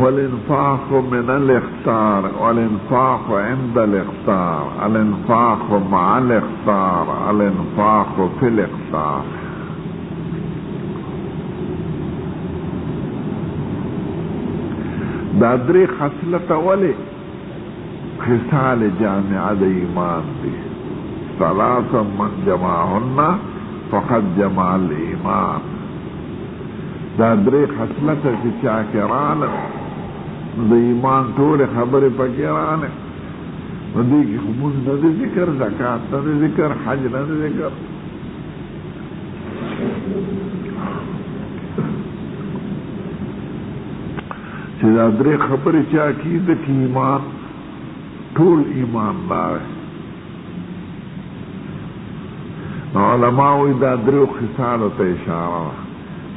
والإنفاق من الإخطار والإنفاق عند الإخطار الإنفاق مع الإخطار الإنفاق في الإخطار دادري خصلة ولي خصال جامعة إيمان دي ثلاثة من جمعهن فقد جمع الإيمان دادري خصلة في شاكران د ایمان ټول خبره پکې رانه ندی کی خمون ندی ذکر زکات ندی ذکر حج ندی ذکر چې دا درې خبره چا کی د ایمان ټول ایمان دار علماء وی دا درې خصال ته اشاره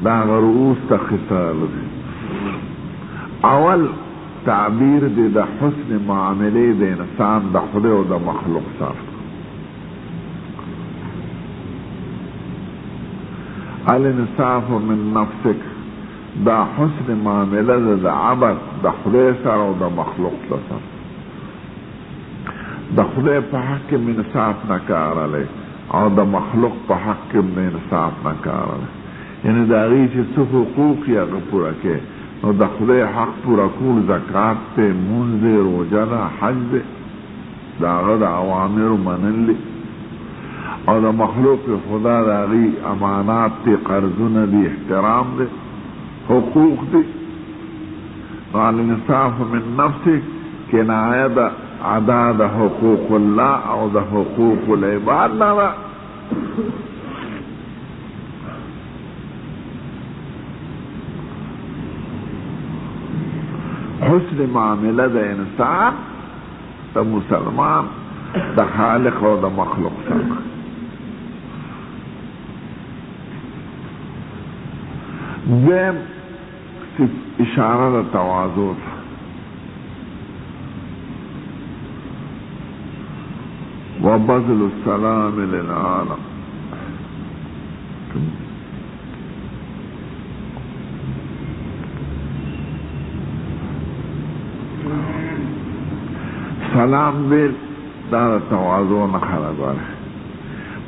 دا رؤوس ته خصال دي اول تعبیر دے دا حسن معاملے دے انسان دا خدے و دا مخلوق سر الانصاف من نفسك دا حسن معاملے دا عبد دا خدے سر و دا مخلوق سر دا خدے پا حق من انصاف نکارا لے اور دا مخلوق پا حق من انصاف نکارا لے یعنی دا غیچ سو حقوق یا غپورا کے نو د خدای حق پورا کول زکات ته منځ روزه ده حج ده دا غد اوامر منل او د مخلوق خدا د غي امانات ته قرضونه دي احترام ده حقوق دي قال انصاف من نفسك کنایه ده ادا د حقوق الله او د حقوق العباد نه حسن معاملہ دا انسان دا مسلمان دا خالق و دا مخلوق سر دیم اشارہ دا توازو وبذل السلام للعالم سلام بیل دار توازو نخلا داره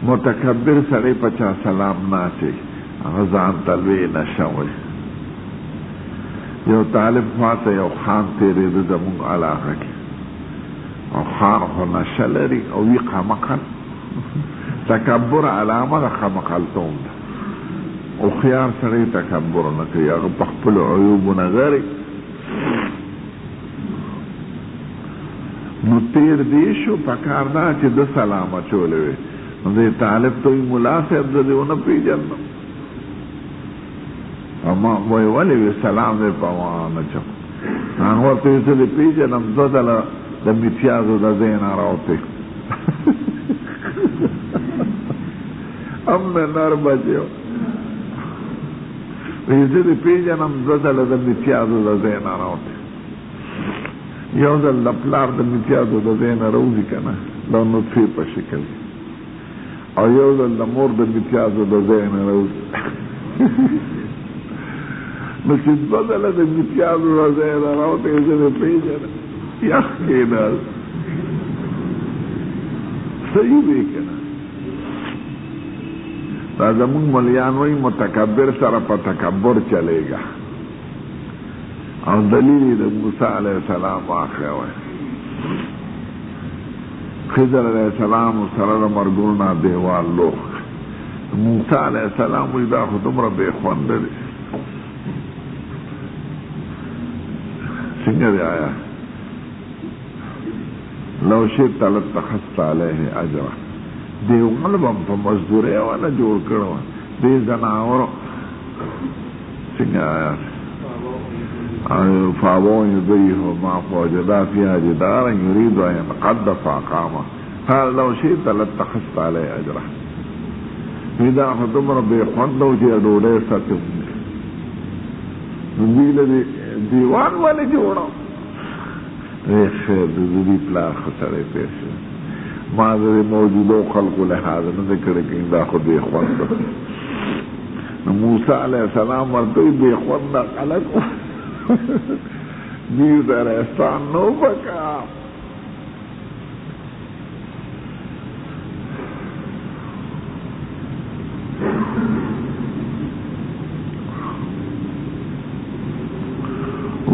متکبر سڑی پچا سلام ناچی غزان تلوی نشوی یو طالب خواته یو خان تیری ده زمون علاقه کی او خان خو نشلری او وی قمقل تکبر علامه ده خمقلتون ده او خیار سڑی تکبر نکی اغا بخپل عیوب نگری نو تیر دیشو پکار دا چې د سلام اچولې وي نو د طالب ته مولا صاحب زده ونه پیژنم اما وای ولې سلام دې پوانه چا هغه ورته زده پیژنم زدل د میتیازو د زین راوته ام نار بچو زده پیژنم زدل د میتیازو د زین راوته یو ځل د پلار د امتیازو د ځای نه راوځي که نه د نطفې په شکل او یو ځل د مور د امتیازو د ځای نه راوځي نو چې دوه ځله د امتیازو د ځای نه راوتې زه مې پېژنم یخ کېناست صحیح دی که نه دا زمونږ ملیان وایي متکبر سره په تکبر چلېږه او دلیل د موسی علیه السلام واقع وایي خضر علیه السلام سره د مرګونو نه دیوال لوښ موسی علیه السلام وایي دا خو دومره بې خونده دی څنګه دی آیا لو شئت لاتخذت عليه اجرا دیوال به په مزدورۍ والا جوړ کړی وه دې زناورو څنګه آیا فابوا يضيهما فوجدا فيها جدارا يريد ان ينقض فاقامه قال لو شئت لاتخذت عليه اجرا اذا خدمر بخوند او چې ډوډۍ ساتم دیله دیوان ولې جوړو خیر د دې پلار خسرې پیسې ما د موجودو خلقو له حاضر نه کړی کې دا خو دې خوند نو موسی علیه السلام ورته دې خوند خلق دیو در احسان نو بکا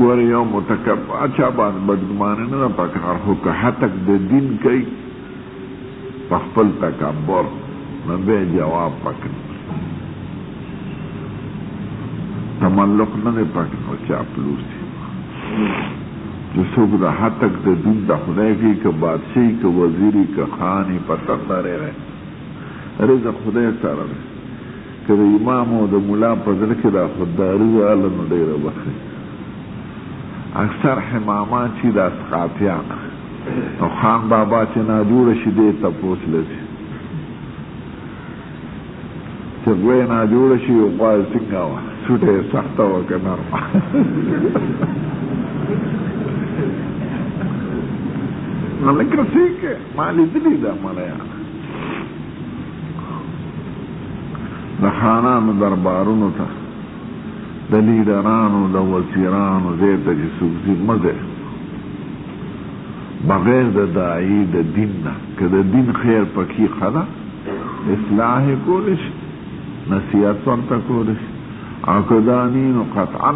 ور یو متکبر اچھا بات بدگمانه نه پکار هو که حتک د دین کوي په خپل تکبر نه به جواب پکړي تملق نه پکړي او چاپلوسي چې څوک د حتک د دین د خدای کې که بادشاہي که وزیری که خاني پتن نه لري رزق خدای سره دی که د امام او د ملا په زړه کې د خودداري واله نو ډېره بخي اکثر حمامان چې د اسقاطیان او خان بابا چې ناجوړه شي دې تپوس لسي چې ګوی ناجوړه شي او غوا څنګه وه سوټه یې سخته وه که نرمه نو لکه څه ما لیدلي ده ملیان د خانانو دربارونو ته د لیډرانو د وزیرانو ځای ته چې څوک ځي مه ځئ بغیر د داعي د دین نه که د دین خیر پکې ښه ده اصلاح یې کولی شي نصیحت ورته کولی شي او که دا نی نو قطعا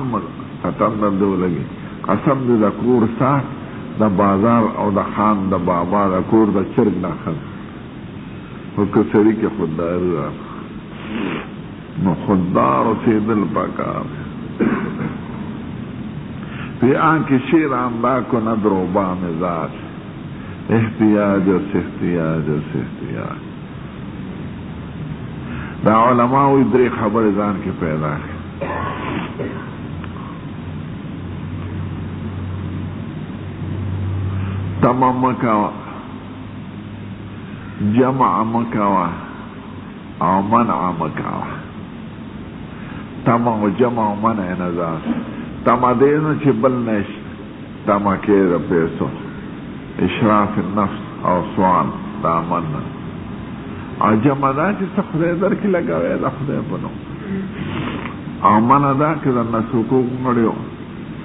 درته ولګي قسم دې د کور ساعت د بازار او د خان د بابا د کور د چرګ نه ښه خو که سړي کې خودداري راغله نو خوددار اوسېدل پکار پی آنکه شیر آندا کند روبا مزاج احتیاج و احتیاج و احتیاج دا علماء دری خبر ځان کې پیدا تمام مکوا جمع مکوا او منع مکوا تمام و جمع و منع نظار تما دینا چی بل نشت تما که دا پیسو اشراف النفس او سوال دا منع او جمع دا چی سخده در کی لگاوی دا خده بنو او منع دا که دا نسوکو مڑیو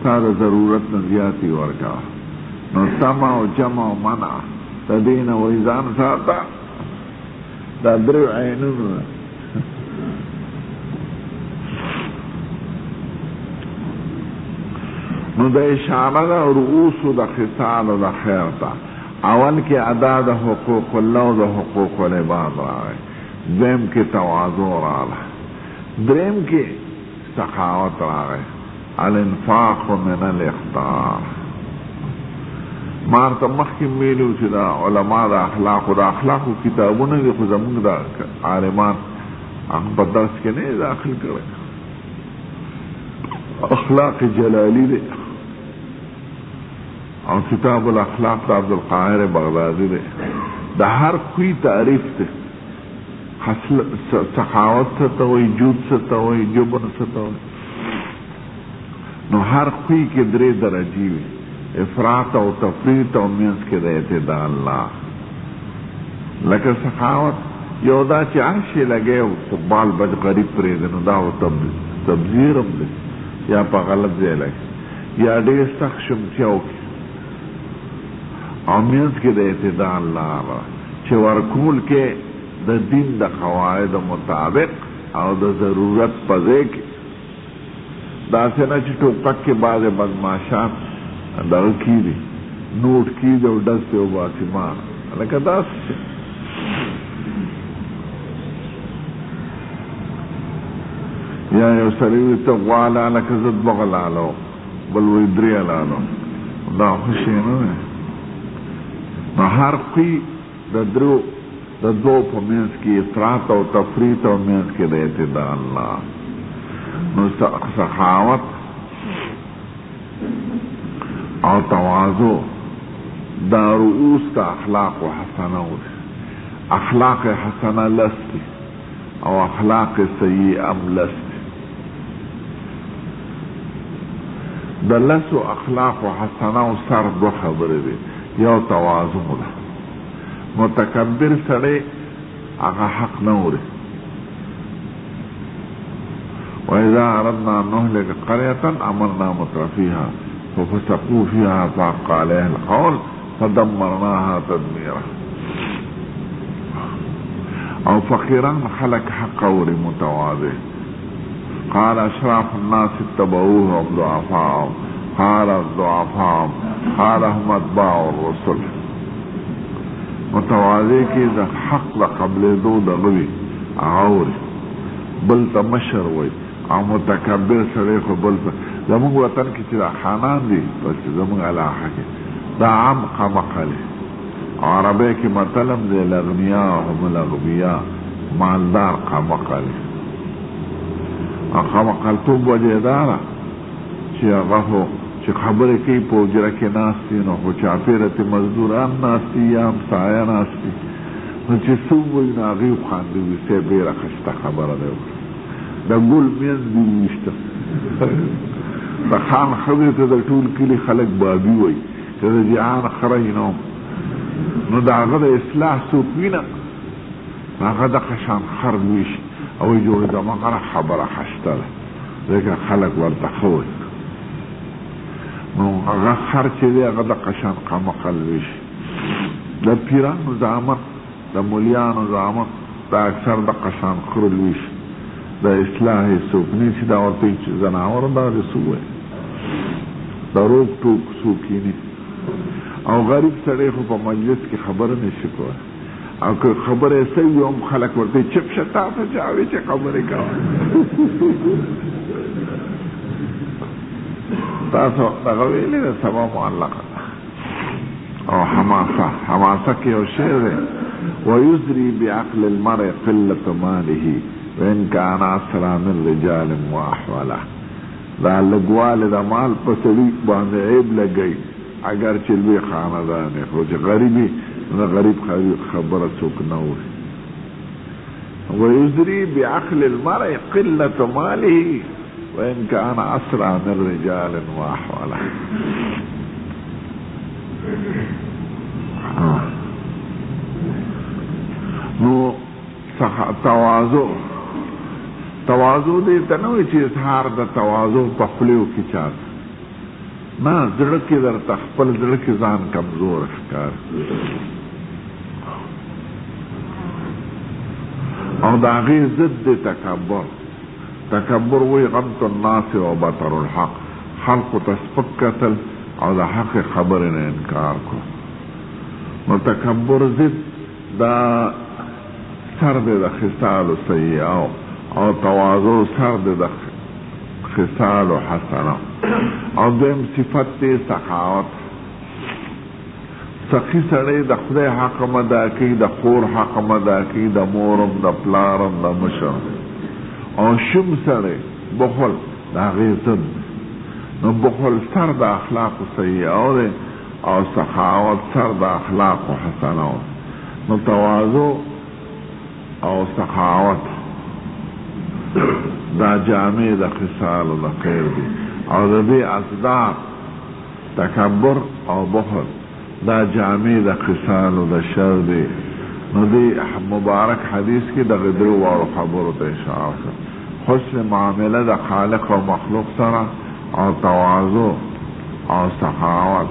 تا دا ضرورت نزیاتی ورکا نو تما و جمع و منع دا دینا و ایزان ساتا دا درو عینون نو دا اشاره دا رؤوس دا خصال دا خیر تا اول کی ادا دا حقوق اللہ دا حقوق العباد رائے دویم کی تواضع رائے دریم کی سخاوت رائے الانفاق من الاختار مارتا مخی میلو چی دا علماء دا اخلاق کتابون دی خوزمون دا عالمان اخبر درس کے نہیں داخل کرے اخلاق جلالی دی او کتاب الاخلاق دا عبدالقاهر بغدادی دی دا هر کوئی تعریف دی سخاوت ستوئی جود ستوئی جبن ستوئی نو هر کوئی کے درے درجی وی افراط او تفریط او منس کې د اعتدال لا لکه سخاوت یو دا چې عرشي لګي او خو بال بچ غریب پرېږدي نو دا تبذیر هم دی یا په غلط ځای لګي یا ډېر سخت شمتیا وکړي او منځ کې د اعتدال لاره چې ورکول کې د دین د قواعدو مطابق او د ضرورت په ځای کې داسې نه چې ټوپک کې بعضې بدماشان دغه کېږي نوټ کېږي او ډز پې وباسي ما لکه داسې یا یو سړی وي ته غوا لکه زه دوه لالو بل وایي درې لالو دا خو شی نه دی نو هر خوی د دوو په منځ کې افراط او تفریط او منځ کې د اعتدال نه نو سخاوت او تواضع دا رؤوس د اخلاق حسنه دي اخلاق حسنه لس دي او اخلاق سیئه هم لس دي د لسو اخلاق حسنه او سر دو خبرې دي یو تواضع ده متکبر سړی هغه حق نه وړي واذا اردنا ان نهلك قريه امرنا مترفيها ففسقوا فيها فحق عليها القول فدمرناها تدميرا او فقيران خلق حق وړي متواضع قال اشراف الناس اتبعوه ضعفاء قال الضعفاء قال هم اتباع الرسل متواضع کی د حق د قبلېدو دغه وي اوري بل ته مشر وي او متکبر سړی خو بل ته زموږ وطن کې چې دا خانان دي بس زموږ علاقه کې دا عام قمقه دی عربی کې متل هم دی الاغنیا هم الاغبیا مالدار قمقه دی قمقلتوب وجه داره چې هغه خو چې خبرې کوي په حجره کې ناست دي نو خو چاپېره ترې مزدوران ناست دي یا همسایه ناست دي نو چې څه ووایي نو هغې وخاندي وي صاحب ډېره ښایسته خبره دی د ګل منځ دي وویشته د خان ښځې ته د ټول کلي خلک بابي وایي که د جهان خره نو د هغه د اصلاح څوک وي نه هغه دغه شان خر ویشي او وایي جوړې دمغه خبره ښایسته ده ځکه خلک ورته ښه وایي نو هغه خر چې دی هغه د قشان قمقل ویشي د پیرانو زعامت د مولیانو زعامت دا اکثر د قشان خرل ویشي د اصلاح څوک نه چې دا ورته چې ځناور دا د څه وایي د روک ټوک څوک یې او غریب سړی خو په مجلس کې خبره نشي کولی او که خبره یې سوي هم خلک ورته چپ شه تا ته چا وایي چې خبرې کوه تاسو دغه ویلې ده سبا معلقه او حماسه کې یو شعر دی ويزري بعقل المرء قلة ماله وإن كان أسرع من رجال وأحوله دا لګواله د مال په سړي باندې عیب لګوي اگر چې لوی خاندان یې خو چې غریبي نه غریب خبره څوک نه اوري ويزري بعقل المرء قلة ماله وإن كان أسرع من رجال وأحوله نو تواضع دې ته نه وایي چې اظهار د تواضع په خولو کې چاته نه زړه کې درته خپل زړه کې ځان کمزور ښکار او د هغې ضد دی تکبر وی غمت الناس و بطر الحق خلق ته سپک کتل او د حق خبرې نه انکار کو نو تکبر ضد دا سر دی د خصال سیئه او تواضع سر دی د خصال حسنه او دویم صفت دی سخاوت سخی سړی د خدای حق مدا کوي د خور حق مدا کوي د مورم د پلارم د مشر او شم سړی بخل د هغې ضد نو بخل سر د اخلاق سیئه دی او سخاوت سر د اخلاق حسنه نو تواضع او سخاوت دا جامع د خصال د خیر دی او د دې اصداق تکبر او بخل دا جامع دا خصال دا شر دی. نو دی مبارک حدیث کی دا غدرو وارو خبرو تا اشاره حسن معامله دا خالق و مخلوق سره او تواضع او سخاوت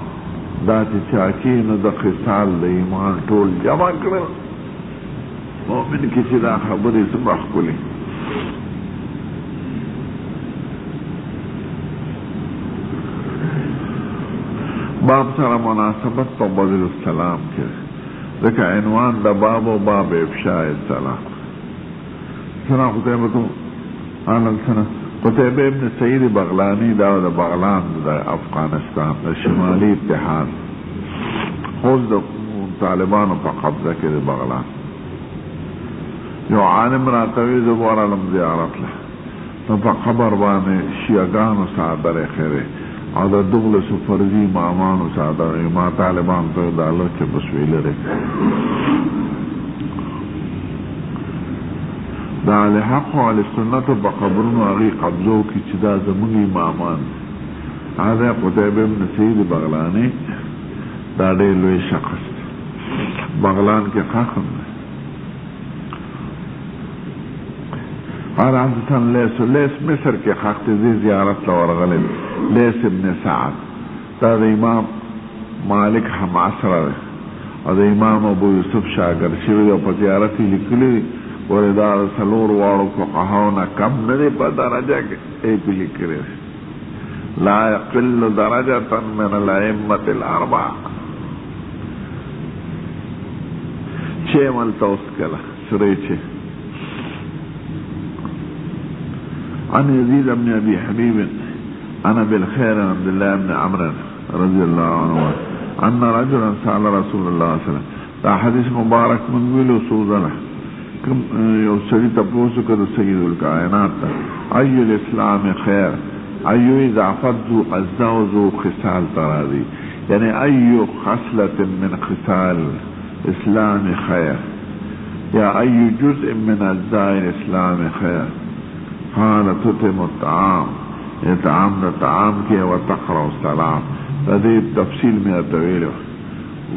دا چې چاکی نو دا خصال دا ایمان ټول جمع کرل. مومن کی چې دا خبری سبح کلی باب سره مناسبت په بدل السلام کې ځکه عنوان د باب و باب افشاء السلام. سنا قتيبة ابن سعيد بغلاني دا د بغلان د افغانستان د شمالي اتحاد اوس د طالبانو په قبضه کې د بغلان. یو عالم راتوي زبور علم زیارت له نو په قبر باندې شیعگانو صادره خیره او دا دغلس فرضی امامانو صادره ما طالبان ته دا الله چې بسویل لري دا له حق او سنت په قبرونو هغه قبضو کې چې دا زموږ امامان هغه قتيبة ابن سعيد بغلاني دا ډېر لوی شخص بغلان کې خاصم اور عادتاً لیس مصر کے خاکت زی زیارت لور غلب لیس ابن سعد دا امام مالک حماسر اور امام ابو یوسف شاگر شوید و پتیارتی لکلی وردار سلور وارو فقهاونا کم ندی پا درجہ ایک لکلی لا يقل درجة من الائمة الاربع چه ملتوست کلا سرے چه عن يزيد بن ابي حبيب انا بالخير عبد الله بن عمرو رضي الله عنه ان رجلا سأل رسول الله صلى الله عليه وسلم دا حدیث مبارک من ویلو سوزنه کم یو سړي تاسو کړه سید الکائنات اي الاسلام خير اي اضافت ذو ازدوز خصال تراضي يعني اي خصلة من خصال اسلام خير يا اي جزء من اجزاء الاسلام خير قال تتم الطعام يطعام دا طعام کی وتقرأ السلام دا دی تفصیل میں اتویلو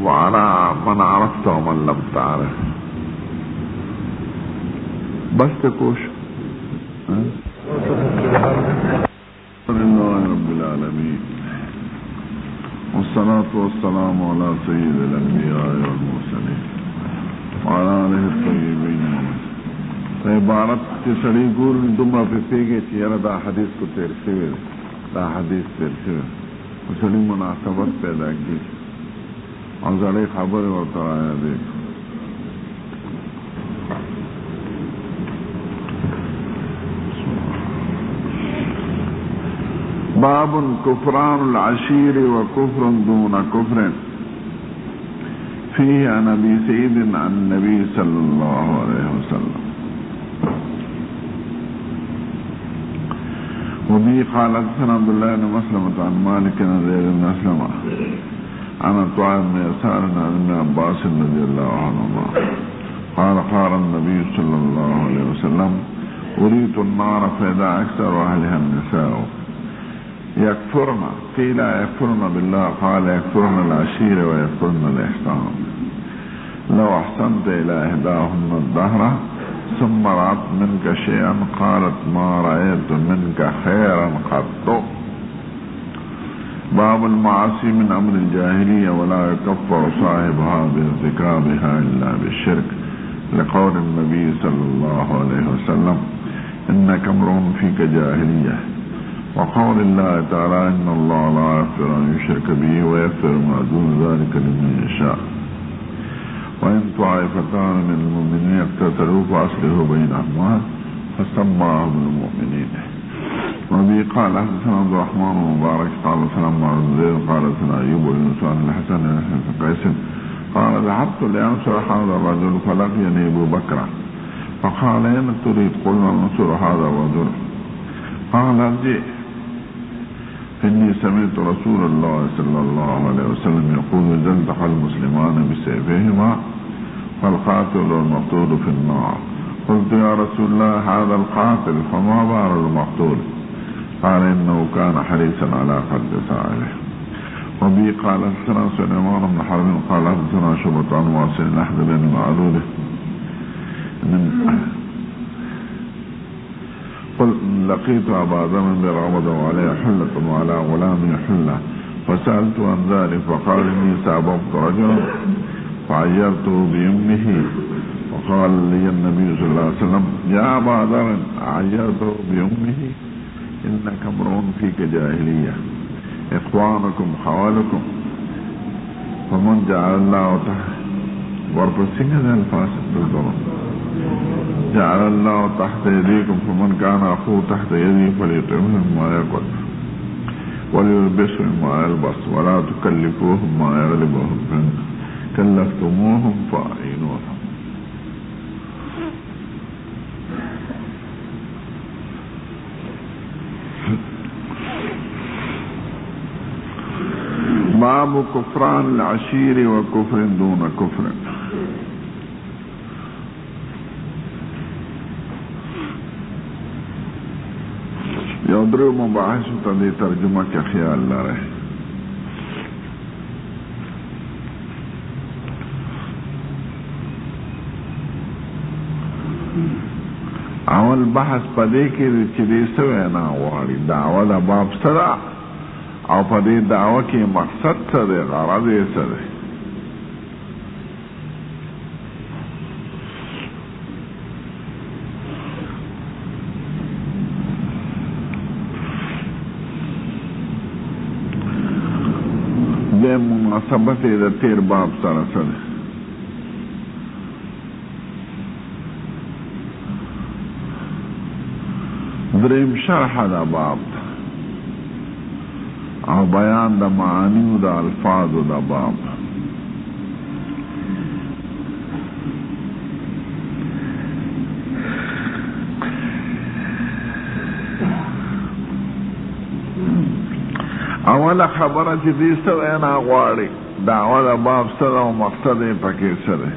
وعلى من عرفت ومن لم تعرف بس تکوش لله رب العالمين والصلاة والسلام على سيد الأنبياء والمرسلين وعلى آله الطيبين ومن عبارت چې سړی ګور دومره په پیګه چې یاره دا حدیث کو تیر شوی دا حدیث تیر شوی او سړی مناسبت پیدا کی او ځړې خبره ورته راځي. باب كفران العشير وكفر دون كفر فيه عن ابي سعيد عن النبي صلى الله عليه وسلم وبه قال حدثنا عبد الله بن مسلمة عن مالك بن زيد بن أسلم عن طاعم بن يسار عن ابن عباس رضي الله عنهما قال قال النبي صلى الله عليه وسلم أريد النار فإذا أكثر أهلها النساء يكفرن قيل يكفرن بالله قال يكفرن العشير ويكفرن الإحسان لو أحسنت إلى إحداهن الدهر ثم رأت منك شيئا قالت ما رأيت منك خيرا قط. باب المعاصي من أمر الجاهلية ولا يكفر صاحبها بارتكابها إلا بالشرك لقول النبي صلى الله عليه وسلم إنك امرؤ فيك جاهلية وقول الله تعالى إن الله لا يغفر أن يشرك به ويغفر ما دون ذلك لمن يشاء وإن طائفتان من المؤمنين اقتتلوا فأصلحوا بينهما فسماهم المؤمنين. وبه قال حدثنا عبد الرحمن المبارك قال سلام على الزيد قال سنا أيوب ويونس عن الحسن بن قيس قال ذهبت لأنصر هذا الرجل فلقيني أبو بكر فقال أين تريد؟ قلنا ننصر هذا الرجل قال ارجع إني سمعت رسول الله صلى الله عليه وسلم يقول إذا التقى المسلمان بسيفيهما فالقاتل والمقتول في النار. قلت يا رسول الله هذا القاتل فما بال المقتول؟ قال إنه كان حريصا على قتل سائله. وبه قال حدثنا سليمان بن حرب قال حدثنا شعبة عن واصل الأحد بن معذور قل لقيت أبا ذر برغبة وعليه حلة وعلى غلام حلة فسألت عن ذلك فقال إني سابقت رجلا فعيرته بأمه وقال لي النبي صلى الله عليه وسلم يا أبا ذر عيرته بأمه إنك امرؤ فيك جاهلية إخوانكم خوالكم فمن جعل الله تحت ورفسين هذا الفاسد بالظلم جعل الله تحت يديكم فمن كان أخوه تحت يدي فليطعمه ما يأكل وليلبسه ما يلبس ولا تكلفوهم ما يغلبهم كلفتموهم فأعينوهم. باب كفران العشير وكفر دون كفر. یو درو مباحث ته د ترجمه کې خیال لرئ. اول بحث پدې کې چې دې څه وینا غواړي، دعوه د باب سره او په دې دعوه کې مقصد څه دی، غرض یې څه دی. د مناسبت یې د تیر باب سره څه دی. دریم شرح د باب او بیان د معانیو د الفاظو د باب. اوله خبره چې دې څه وینا غواړي، دعوه د باب سره او مقصد یې پکې څه دی.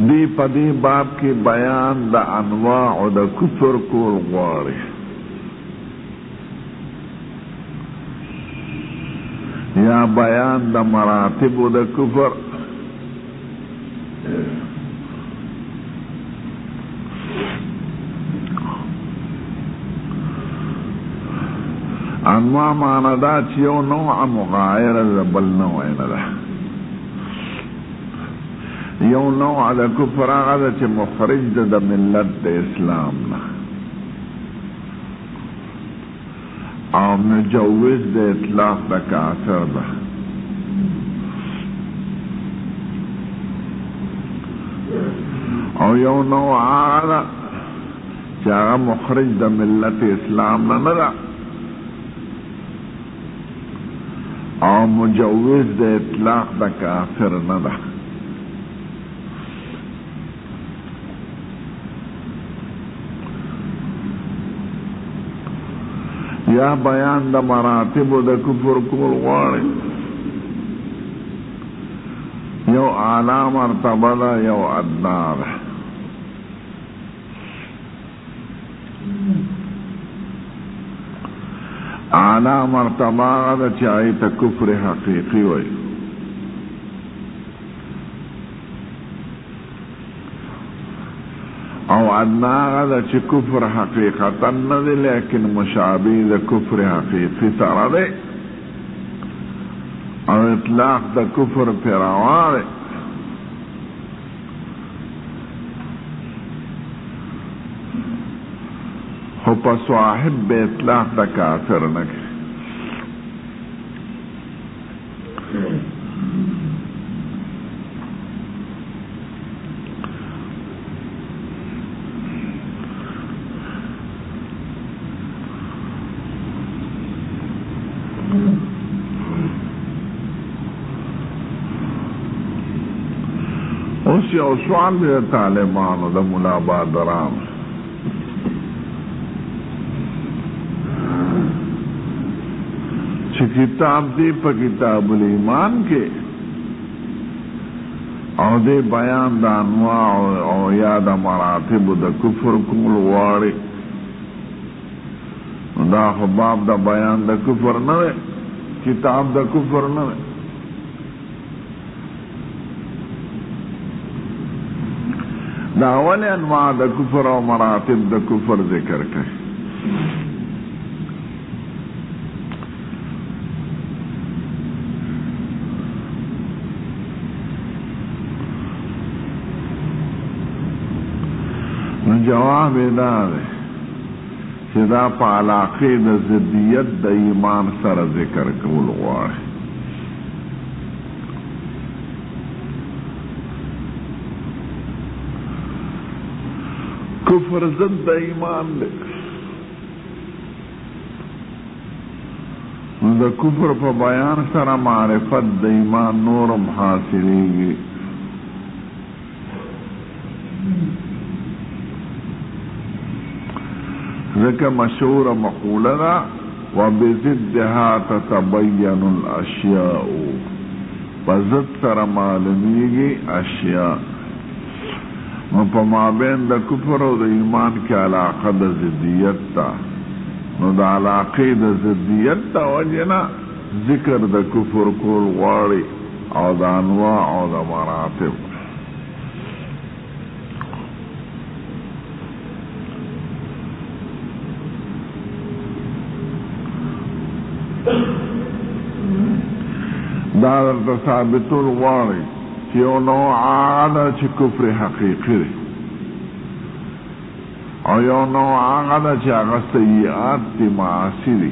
دی په دې باب کې بیان د انواع د کفر کول غواړي، یا بیان د مراتب د کفر، انواع معنا دا چې یو نوع مغایر د بل نوع نه ده. یو نوع د کفر هغه ده چې مخرج ده د ملت د اسلام نه او مجوز د اطلاق د کافر ده. او یو نوع هغه ده چې هغه مخرج د ملت اسلام نه نه ده او مجوز د اطلاق د کافر نه ده. یا بیان د مراتب د کفر کول غواړي، یو اعلی مرتبه ده یو ادنا ده. اعلی مرتبه هغه ده چې هغې ته کفر حقیقي وایي، او ادنا هغه ده چې کفر حقیقتا نه دی لیکن مشابه د کفر حقیقي سره دی او اطلاق د کفر پې روا دی. خو په صاحب به اطلاق د کافر نه کوي. اوس یو سوال دی د طالبانو د ملا بادران، چې کتاب دی په کتاب الایمان کې او دی بیان د انواع او یا د مراتب د کفر کول غواړي، نو دا خو باب دا بیان دا کفر نوے کتاب دا کفر نوے دا اول انواع دا کفر و مراتب دا کفر ذکر کرے جواب دا دے چې دا په علاقې د ضدیت د ایمان سره ذکر کول غواړي کفر ضد د ایمان دی نو د کفر په بیان سره معرفت د ایمان نورم حاصلېږي ذکر مشهور مقوله دا وبضدها تتبين الاشیاء فضد سر معلومیگی اشیاء نو پا مابین دا کفر و دا ایمان کی علاقه دا ضدیت تا نو دا علاقه دا ضدیت تا وجنا ذکر دا کفر کول غواری او دا انواع او دا مراتب دا در ثابتول غواړي چې یو نوع هغه چې کفر حقیقي دی او یو نوع هغه چې هغه سیئات دي معاصي دي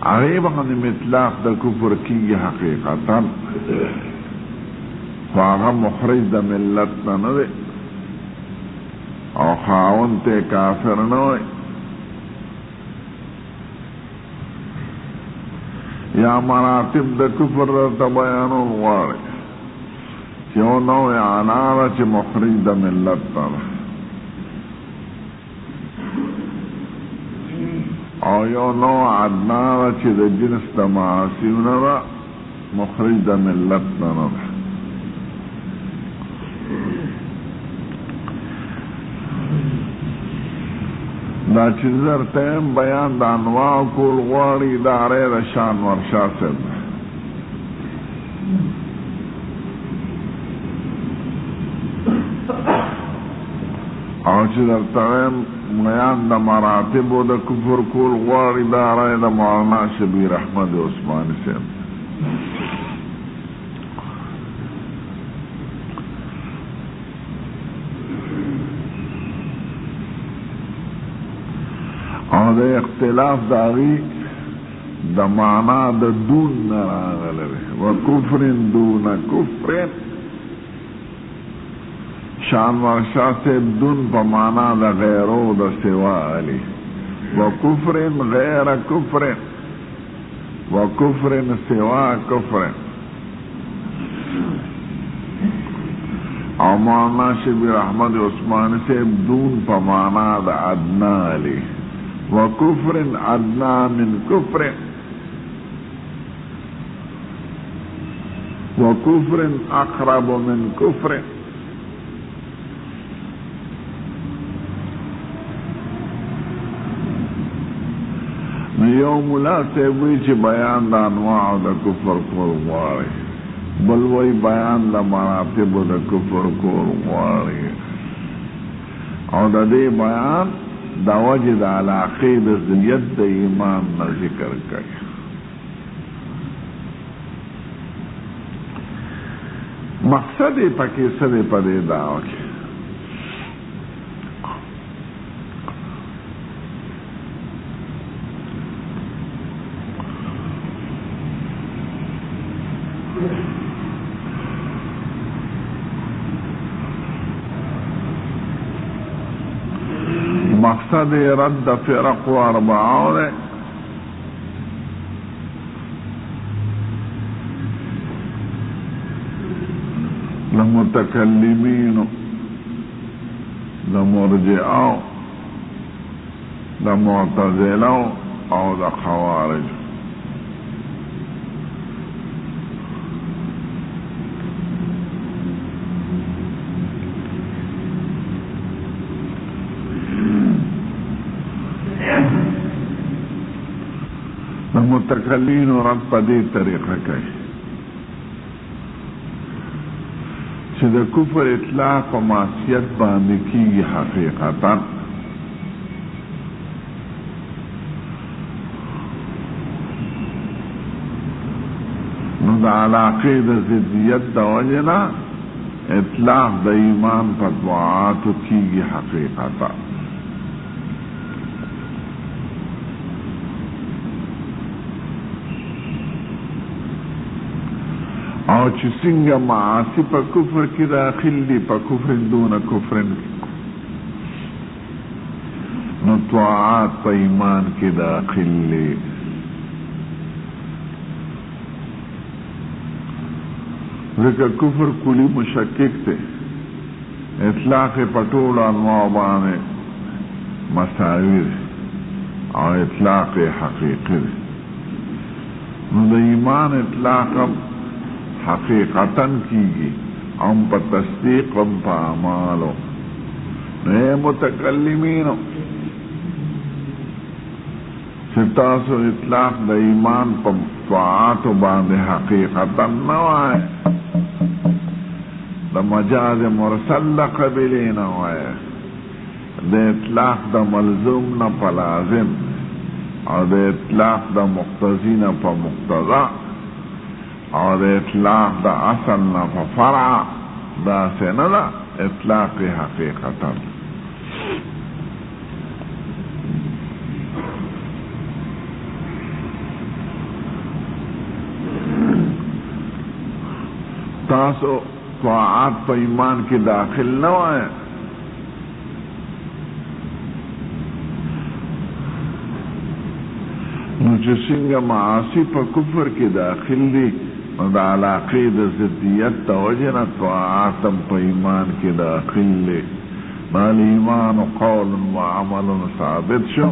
هغې باندې مطلق د کفر کېږي حقیقتا خو هغه مخرج د ملت نه دی او خاوند ته کافر نه وي یا مراتب د کفر د بیانول غواړي چې یو نوع عناره چې مخرج د ملت نه ده او یو نوع عناره چې د جنس د معاصیو نه ده مخرج د ملت نه ده دا چې درته بیان د انواع کول غواړي دا ری د شان ورشاه صاحب او چې درته بیان د مراتبو د کفر کول غواړي دا ری د مولانا شبیر احمد عثماني صاحب او د اختلاف داغي د معنا د دون نه راغلی و کفر دون کفر شان ورشاه صاحب دون په معنا د غیرو د سوا علی و کفر غیر کفر و کفر سوا کفر او مولانا شبیر احمد عثماني صاحب دون په معنا د ادنا علی وكفر أدنى من كفر وكفر أقرب من كفر یو ملا سیوی چې بیان د انواع د کفر کول غواړي بل وی بیان د مراتب د کفر کول غواړي او د دې بیان دا وجه د علاقې د ضدیت د ایمان نه ذکر کوي مقصد یې پکې څه دی په دې دعوه کې مقصد رد فرق و اربعون لمتکلمین لمرجعو لمعتزلو او لخوارج متکلین رد په دې طریقه کوي چې د کفر اطلاق په معصیت باندې کیږي حقیقتا نو د علاقې د ضدیت د وجنه اطلاق د ایمان په دعاتو کیږي حقیقتا او چې څنګه معاصی په کفر کې داخل دي په کفر دون کفر نو طاعات په ایمان کې داخل دي ځکه کفر کلی مشکک دی اطلاق په ټولو انواع باندې مساوي دی او اطلاق حقیقي دی نو د ایمان اطلاق حقیقتا کیږي هم په تصدیق هم په اعمالو نه متکلمینو چې تاسو اطلاق د ایمان په طاعاتو باندې حقیقتا نه وایي د مجاز مرسل د قبیلې نه وایي د اطلاق د ملزوم نه په لازم او د اطلاق د مقتضی نه په مقتضا او د اطلاق د اصل نه په فرع داسې نه ده اطلاق حقیقتا تاسو طاعات په ایمان کې داخل نه وای نو چې څنګه معاصی په کفر کې داخل دي نو د علاقې د ضدیت د وجې نه طاعات په ایمان کې داخل دي نو الایمان قول و عمل ثابت شو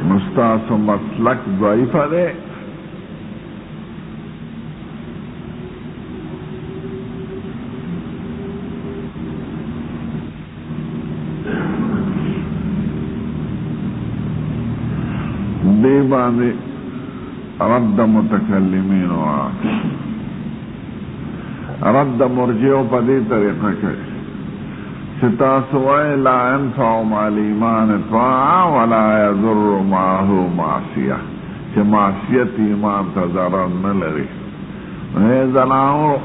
مستاسو مسلک ضعیف ده دی باندې رد متکلمین و رد مرجعو په دې طریقه کوي چې تاسو وایي لا ينفع مع الایمان طاعه ولا يضر معه معصیه چې معصیت ایمان ته ضرر نه لري زناور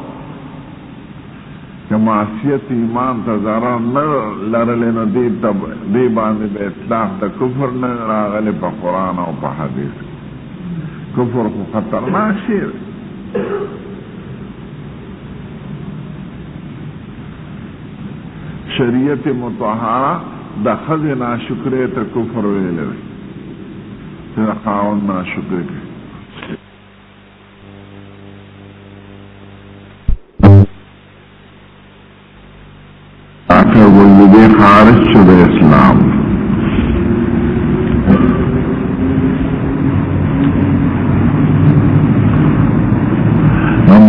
چې معصیت ایمان ته ضرر نه لرلی نو دې باندې به اطلاق د کفر نه راغلی په قرآن او په حدیث کفر خو خطرناک شی شریعت مطهره د ښځې ناشکرۍ ته کفر ویلی دی چې د خاوند ناشکري کوي دې خارج شو د اسلام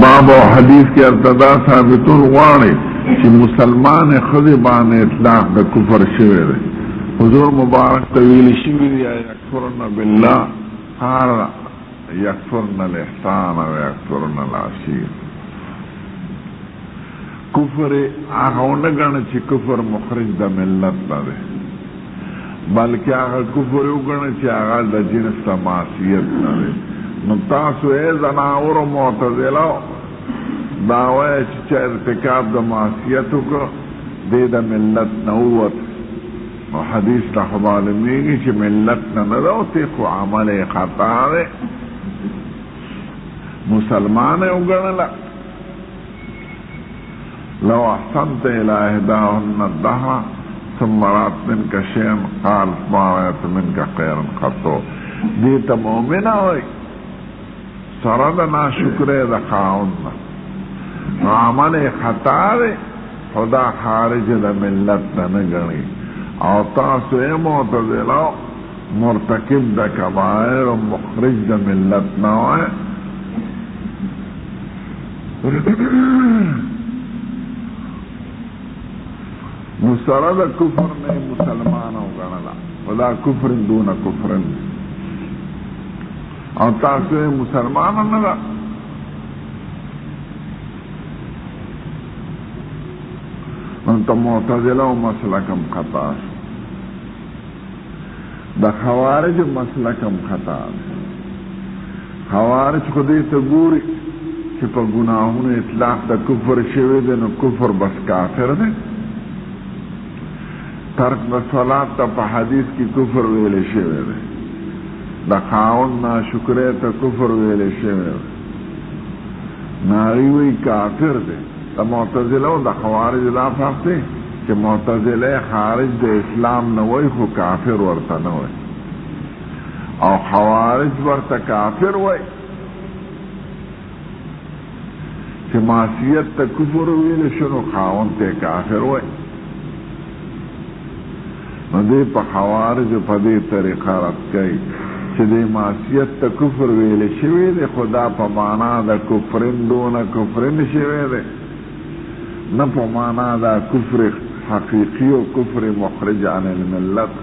باب او حدیث کې ارتدا ثابتون غواړي چې مسلمان ښځې باندې اطلاق د کفر شوی دی حضور مبارک ته ویلي شوي دي یکفرن بالله هر یکفرن الاحسان و یکفرن العشیر کفر هغه ونه ګڼه چې کفر مخرج د ملت نه دی بلکې هغه کفر وګڼه چې هغه د جنس د معصیت نه دی نو تاسو یې زناورو معتزله دا وایي چې ارتکاب د معصیت وکړه دی د ملت نه ووت نو حدیث ته خو معلومیږي چې ملت نه نه ده خو عمل یې خطا دی مسلمان یې وګڼله لو احسنت الى احداهن الدهر ثم رات منك شيئا قالت ما رأيت منك خيرا قط دې ته مؤمنه وایي سره د ناشکرۍ د خاوند نه نو عمل یې خطا دی خدا خارج د ملت نه نه ګڼي او تاسو یې معتزله مرتکب د کبایر مخرج د ملت نه وایي مسرد کفر نے مسلمان او گنلا ودا کفر دون کفر او تاسو مسلمان نه دا انت معتزله او مسلکم خطا دا خوارج مسلکم خطا خوارج خودی ته ګوري چې په ګناهونو اطلاق د کفر شوی دی نو کفر بس کافر دی ترک د صلات ته په حدیث کې کفر ویلی شوی دی د خاوند ناشکرۍ ته کفر ویلی شوی دی ناری وی کافر دی د معتزله او د خوارج دا فرق دی چې معتزله خارج د اسلام نه وی خو کافر ورته نه وی او خوارج ورته کافر وی چې معصیت ته کفر ویلی شنو خاوند ته کافر وی نو دی په خوارج په دې طریقه رد کوي چې د معصیت ته کفر ویلی شوی دی خدا په معنا د کفرن دون کفرن شوی دی نه په معنا د کفر حقیقی او کفر مخرج عن الملت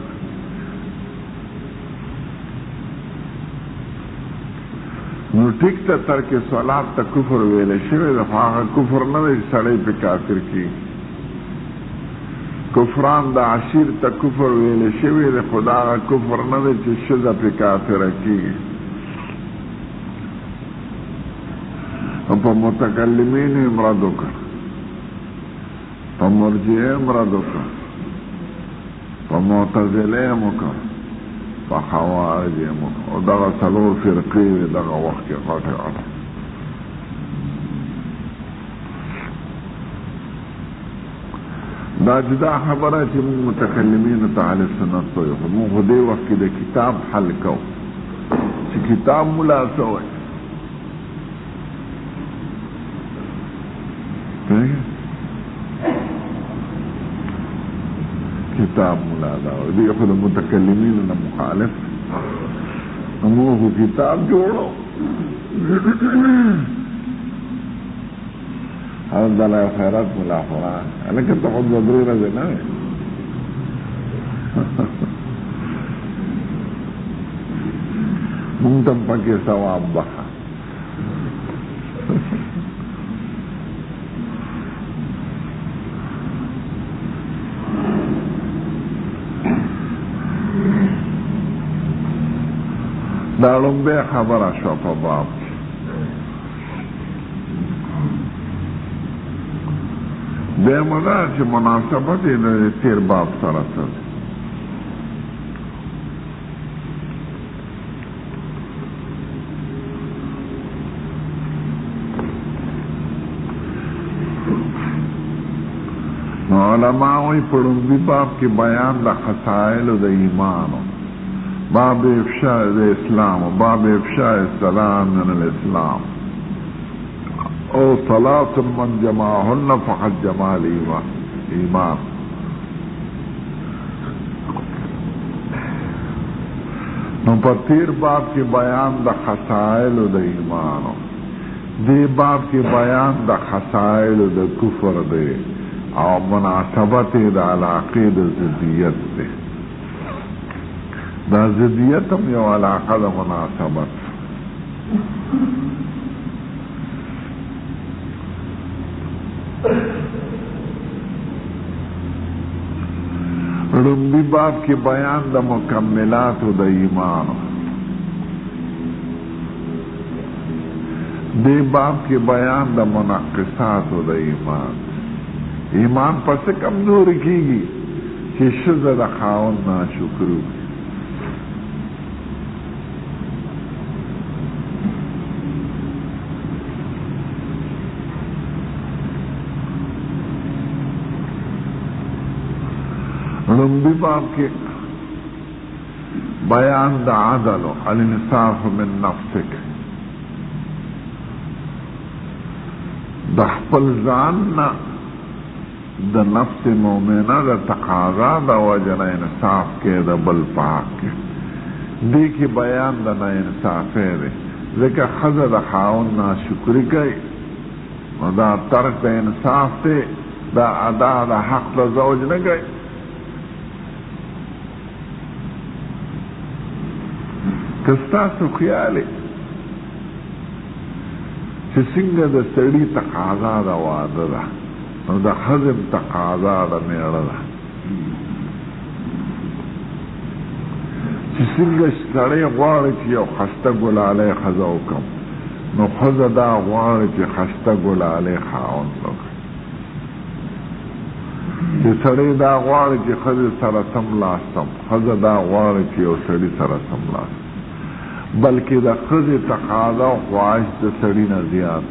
نو ټیک ته ترک صلات ته کفر ویلی شوی دی خو هغه کفر نه دی چې سړی پې کافر کېږي کفران د عشیر ته کفر ویلی شوی دی خو دا هغه کفر نه دی چې ښځه پې کافره کېږي نو په متکلمینو یې مرد وکړه په مرجعه یې مرد وکړه په معتزله یې وکړه په خوارج یې وکړه او دغه څلور فرقې وې دغه وخت کې غټې غټې دا جدا خبره چې موږ متکلمینو ته اهل سنت وایو خو موږ په دې وخت کې د کتاب حل کوو چې کتاب ملا څه وایي کتاب ملا دا وایي دی خو د متکلمینو نه مخالف موږ کتاب جوړو حضرت دلائل خیرات ملا قرآن لیکن تو خود بدری رضی نا منتم پاکی ثواب بخا دارم بے خبر اشوف باب دیمه دا چې مناسبت یې د تیر باب سره څه دی نو علما وایي په لومړي باب کې بیان د خصایلو د ایمانو باب افشاء د اسلام باب افشاء السلام من الاسلام او صلاة من جمعهن فقط جمع ایمان نو پر تیر باب کی بیان دا خصائل دا ایمانو دی باب کی بیان دا خصائل دا کفر دے او مناسبت دا علاقی دا زدیت دے دا زدیت هم یو علاقه دا مناسبت لومبی باب کی بیان دا مکملات دا ایمان دی باب کی بیان دا منقصات دا ایمان ایمان پس کمزوری کی گی چی شد دا خاون ناشکرو لومبی باب کے بیان دا عدل الانصاف من نفسک دا خپل ځان نه د نفس مومنه دا تقاضا دا وجنه انصاف کې دا بل پاک کې دی کې بیان دا نه انصافی دی ځکه ښځه د خاوند ناشکري کوي نو دا ترک د انصاف دی دا ادا دا حق دا زوج نه کوي. که ستاسو خیال چې څنګه د سړي تقاضا د واده ده نو د ښځې تقاضا د میړه ده، چې څنګه سړی غواړي چې یو خسته ګلالی ښځه وکړم نو ښځه دا غواړي چې خسته ګلالی خاوند وکړي، چې سړی دا غواړي چې ښځې سره سملاستم، ښځه دا غواړي چې یو سړي سره سملاستم، بلکې د ښځې تقاضا او خواهش د سړي نه زیات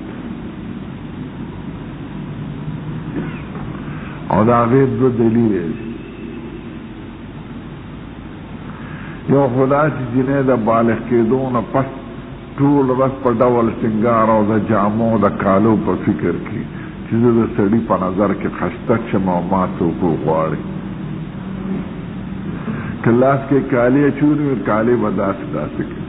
او د هغې دوه دلیل دی. یو خو دا چې جنۍ د بالغ کېدو نه پس ټول ورځ په ډول سینګار او د جامو د کالو په فکر کې چې زه د سړي په نظر کې ښایسته شم او ما څوک وغواړي. که لاس کې کالي اچولي وي کالي به داسې داسې کوي،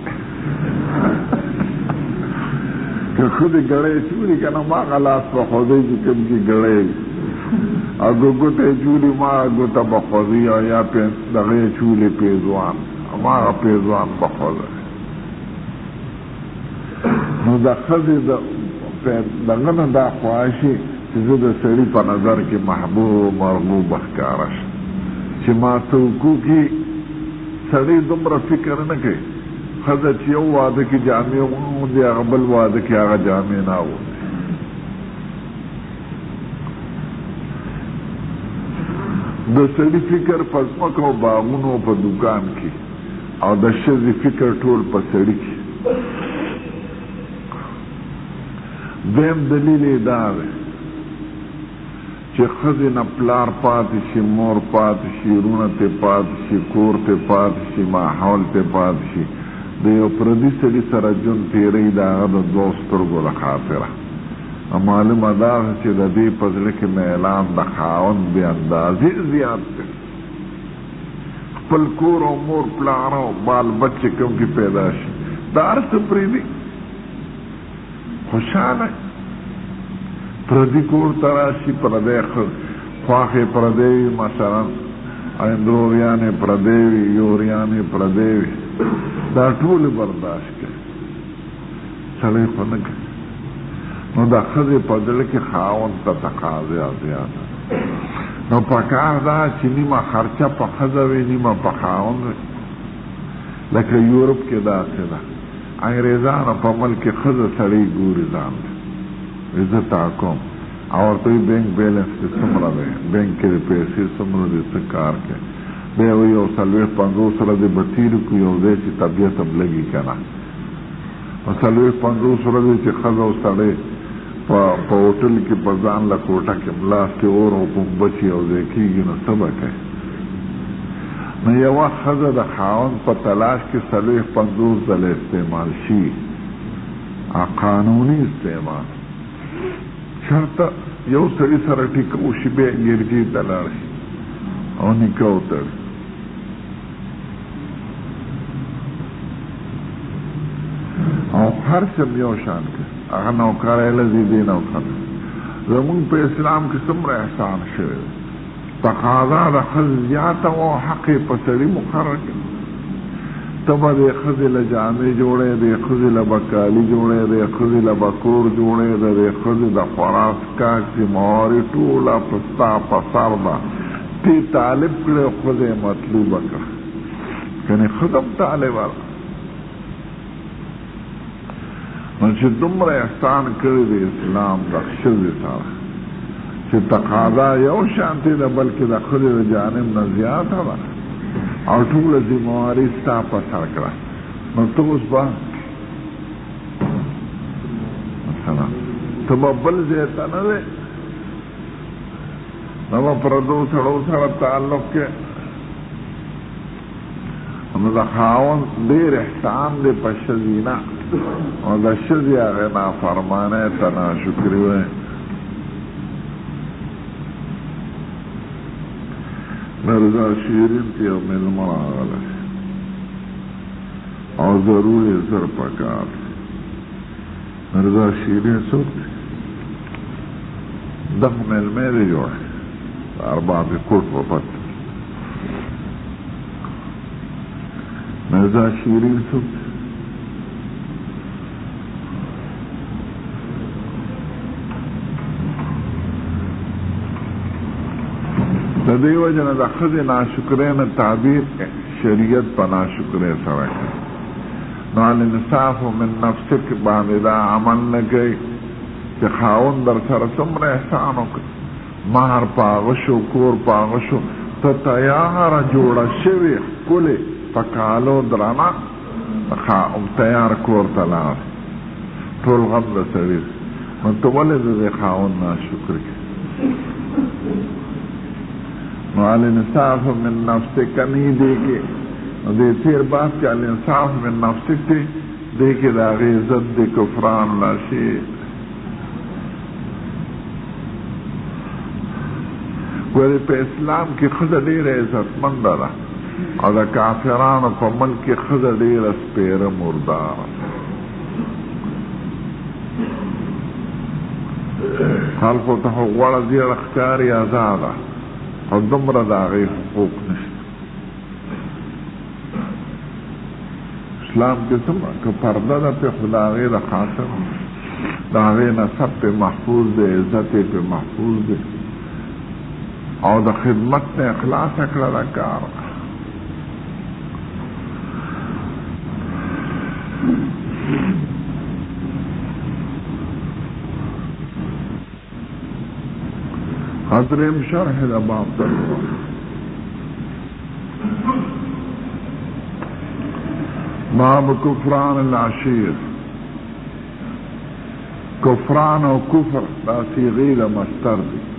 که ښځې ګړۍ اچولي که نه ما هغه لاس به خوځوي چې کوم کې ګړۍ وي، او که ګوته اچولي ما هغه ګوته به خوځوي، او یا دغه اچولي پیزوان ما هغه پیزوان به خوځوي. نو د ښځې دغه نه دا خواهشي چې زه د سړي په نظر کې محبوب مرغوب ښکاره شم، چې ما څه وکړي. سړی دومره فکر نه کوي، ښځه چې یو واده کې جامې واغوندي هغه بل واده کې هغه جامې نه اغوندي. د سړي فکر په ځمکه او باغونو په دوکان کې، او د ښځې فکر ټول په سړي کې. دویم دلیل یې دا دی چې ښځې نه پلار پاتې شي، مور پاتې شي، رونه ترې پاتې شي، کور ترې پاتې شي، ماحول ترې پاتې شي، د یو پردي سړي سره ژوند تېروي د هغه د دوو سترګو له خاطره. معلومه دا ده چې د دې په زړه کې میلان د خاوند بې اندازې زیات دی. خپل کور او مور پلار او بال بچې کوم کې پیدا شي دا هر څه پرېږدي، خوشحاله پردي کور ته راشي، پردی خواښې پردی وي، مثلا اندروریانې پردی وي، یوریانې پردی وي، دا ټولې برداشت کوي، سړی خو نه کوي. نو د ښځې په زړه کې خاوند ته تقاضا زیاته، نو پکار دا چې نیمه خرچه په ښځه وي نیمه په خاوند وي. لکه یورپ کې داسې ده، انګریزانو په ملک کې ښځه سړی ګوري ځان دی، زه تا کوم او ورته وایي بینک بیلنس دې څومره دی، بینک کې دې پیسې څومره دي، څه کار کوې، بیا وایي یو 40-50 سره دې به تېر کړو یو ځای چې طبیعت هم لګي که نه. نو 40-50 سره دې چې ښځه او سړی په هوټل کې په ځان له کوټه کې ملاس کې اور او پنبه چې یو ځای کېږي نو څه به کوي. نو یوه ښځه د خاوند په تلاش کې 40-50 ځله استعمال شي، قانوني استعمال، شرطه یو سړي سره ټیکه وشي بیا ګرجې ته لاړ شي او نکاح وتړي. او هر څه یو شان کوي، هغه نوکری لذي دې نوکر. زمونږ په اسلام کې څومره احسان شوی دی، تقاضا د ښځې زیاته او حق یې په سړي مقرر کړي. ته به د ښځې له جامې جوړې، د ښځې له به کالي جوړې، د ښځې له به کور جوړې، د ښځې د خوراک څښاک ذمهواري ټوله په ستا په سر ده. تی طالب کړې او ښځه یې مطلوبه کړه، یعنې ښځه هم طالبه ده. نو چې دومره احسان کړی د اسلام د ښځې سره چې تقاضا یو شانتې ده بلکې د ښځې د جانب نه زیاته ده او ټوله ذمهواري ستا په سر کړه. نو ته اوس به مثلا ته به بل ځای ته نه دی، نو به پردو سړو سره تعلق کې. نو د خاوند ډېر احسان دی په ښځې نه، او د ښځې هغې نافرمانۍ ته ناشکري وایي. مرزا شیرین کې یو مېلمه راغلی او ضرور یې زر پکار. مرزا شیرین څوک دی؟ 10 ملمې دی جوړ ارباب کوټ په پت مرزا شیرین څوک د دې وجه نه د ښځې ناشکرۍ نه تعبیر شریعت په ناشکرۍ سره کوي نو الانصاف من نفسک باندې دا عمل نه کوي چې خاوند در سره څومره احسان وکړي مهر په هغه شو کور په هغه شو ته تیاره جوړه شوې ښکلې په کالو درانه تیار کور ته لاړې ټول غم د سړي نو ته ولې د دې خاوند ناشکري کوې نو الانصاف من نفسک نه دی کې نو دې تیر بات کې الانصاف من نفسک دی دې کې د هغې ضد د کفران راشي ولې په اسلام کې ښځه ډېره عزتمنده ده او د کافرانو په ملک کې ښځه ډېره سپېره مرداره خلکو ته خو غوړه زیړه ښکاري ازاده او دومره د هغې حقوق نشته اسلام کې څومره که پرده ده پې خو د هغې د خاطر د هغې نسب پې محفوظ دی عزت یې پې محفوظ دی او د خدمت نه اخلاص کړه دا کار حضرم شرح دا باب تلو باب کفران العشیر کفران و کفر دا صیغه دا مستر دی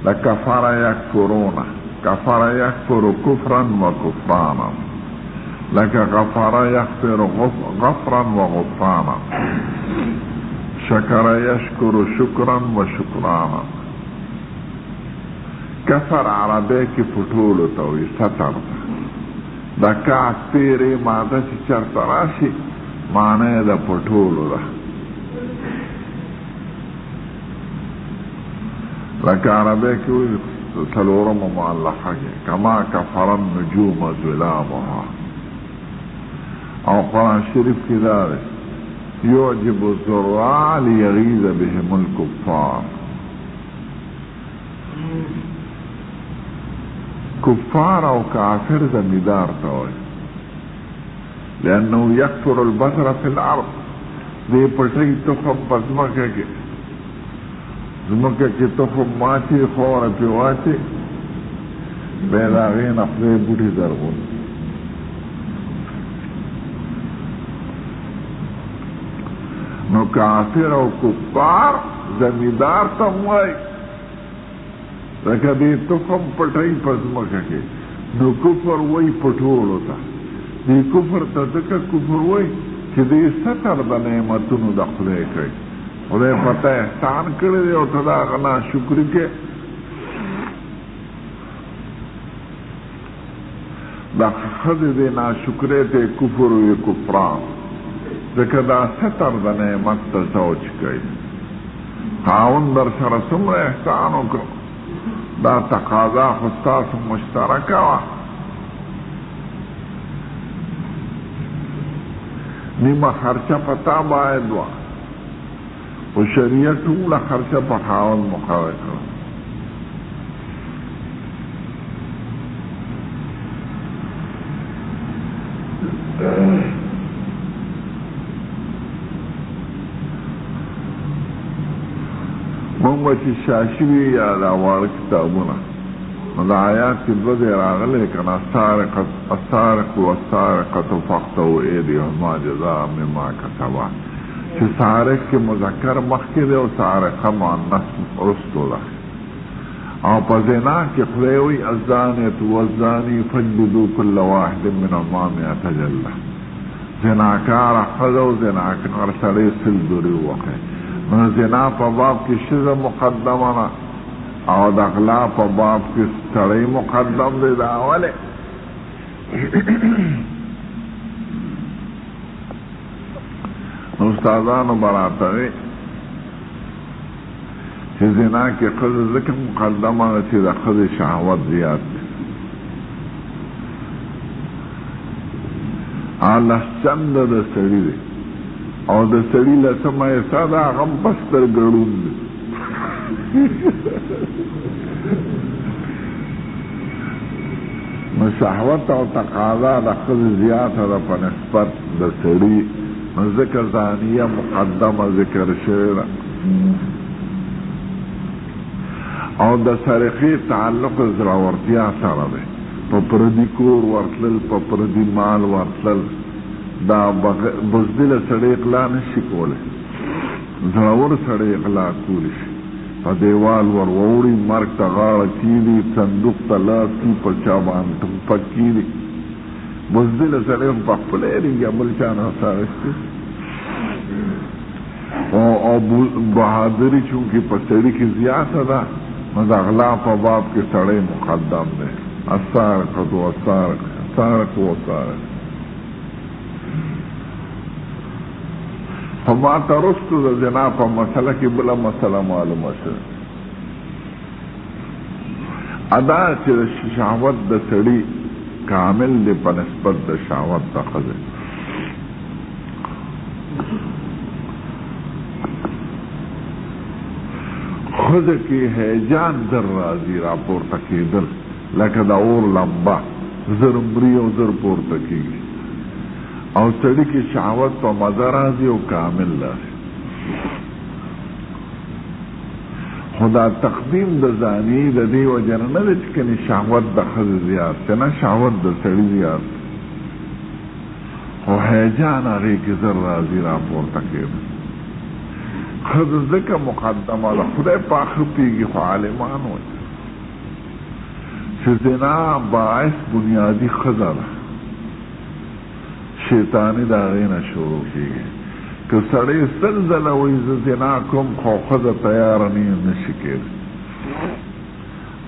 لكفر يكفرون كفر يكفر كفرا وكفرانا لك غفر يغفر غفرا وغفرانا شكر يشكر شكرا وشكرانا كفر عربيك فتول توي ستر دا كاف تيري ماذا چرت راشي معنى دا فتول دا لکه عربی کې څلورم معلقه کې کما کفر النجوم ظلامها او قرآن شریف کې دا دی یعجب الزراع لیغیظ بهم الکفار کفار او کافر زمیدار ته وایي لانه یکثر البذر فی الارض دې پټۍ تخم په ځمکه کې زمکه کې تخم ماتي خوره پې واچي بیا د هغې نه خدای بوټي زرغون نو کافر او کفار زمیندار ته هم وایي لکه دې تخم پټۍ په ځمکه کې نو کفر وایي په ټولو ته دې کفر ته ځکه کفر وایي چې دې ستر د نعمتونو د خدای کوي خدای پته احسان کړی دی او ته د هغه ناشکري کې دا ښځې دې ناشکرۍ ته کفر وي کفران ځکه دا ستر د نعمت ته زوج کوي خاوند در سره څومره احسان وکړو دا تقاضا خو ستاسو مشترکه وه نیمه خرچه په تا باید وه و شریعت ټوله خرچه په خاوند مقرر کړه مونږ به چې شاشي وي یا دا واړه کتابونه نو د آیات کې دوه ځای راغلی که نه السارق والسارقة فاقطعوا ایدیهما جزاء مما کسبا چې سارق کې مذکر مخکې دی او سارقه مؤنث وروستو ده او په زنا کې خدای وایي الزانیة والزاني فاجلدوا كل واحد منهما مئة جلدة زناکاره ښځه او زناکار سړی سل دورې ووهئ نو زنا په باب کې ښځه مقدمه ده او د غلا په باب کې سړی مقدم دی دا ولې استادانو براته وي چې زنا کې ښځه ځکه مقدمه ده چې د ښځې شهوت زیات دی. لس چنده د سړي دی او د سړي لسمه حصه ده هغه هم په سترګه ړوند دی. نو شهوت او تقاضا د ښځې زیاته ده په نسبت د سړي، نو ځکه زانیه مقدمه ذکر شوې ده. او د سرقې تعلق زړورتیا سره دی، په پردي کور ورتلل، په پردي مال ورتلل، دا بزدله سړی اغلا نشي کولی، زړور سړی اغلا کولی شي. په دیوال ور ووړي، مرګ ته غاړه کیږي، صندوق ته لاس کي، په چا باندې ټوپک کیږي. بزدله سړی هم په خپله یېرېږي، بل چا نه ساغستي. او بهادري چونکې په سړي کې زیاته ده، نو د اغلا په باب کې سړی مقدم دی. السارقة والسارق، السارق والسارق. فما ترستو د زنا په مسله کې بله مسله معلومه شوه، ادا چې د شهوت د سړي کامل دی په نسبت د شهوت د ښځې. ښځه کې هیجان در راځي، راپورته کېدل لکه د اور لمبه، زر مري او زر پورته کېږي. او سړي کې شهوت په مزه راځي او کامل راځي. خو دا تقدیم د زاني د دې وجه نه دی چې کنې شهوت د ښځې زیات دی، نه، شهوت د سړي زیات دی، خو هیجان هغې کې زر راځي، راپورته کېږي. ښځه ځکه مقدمه ده، خدای پاک ښه پوهېږي، خو عالمان وایي چې زنا باعث بنیادي ښځه ده، شیطانی د هغې نه شروع کېږي. که سړی سل ځله وایي زه زنا کوم، خو ښځه تیاره نشي کېدی.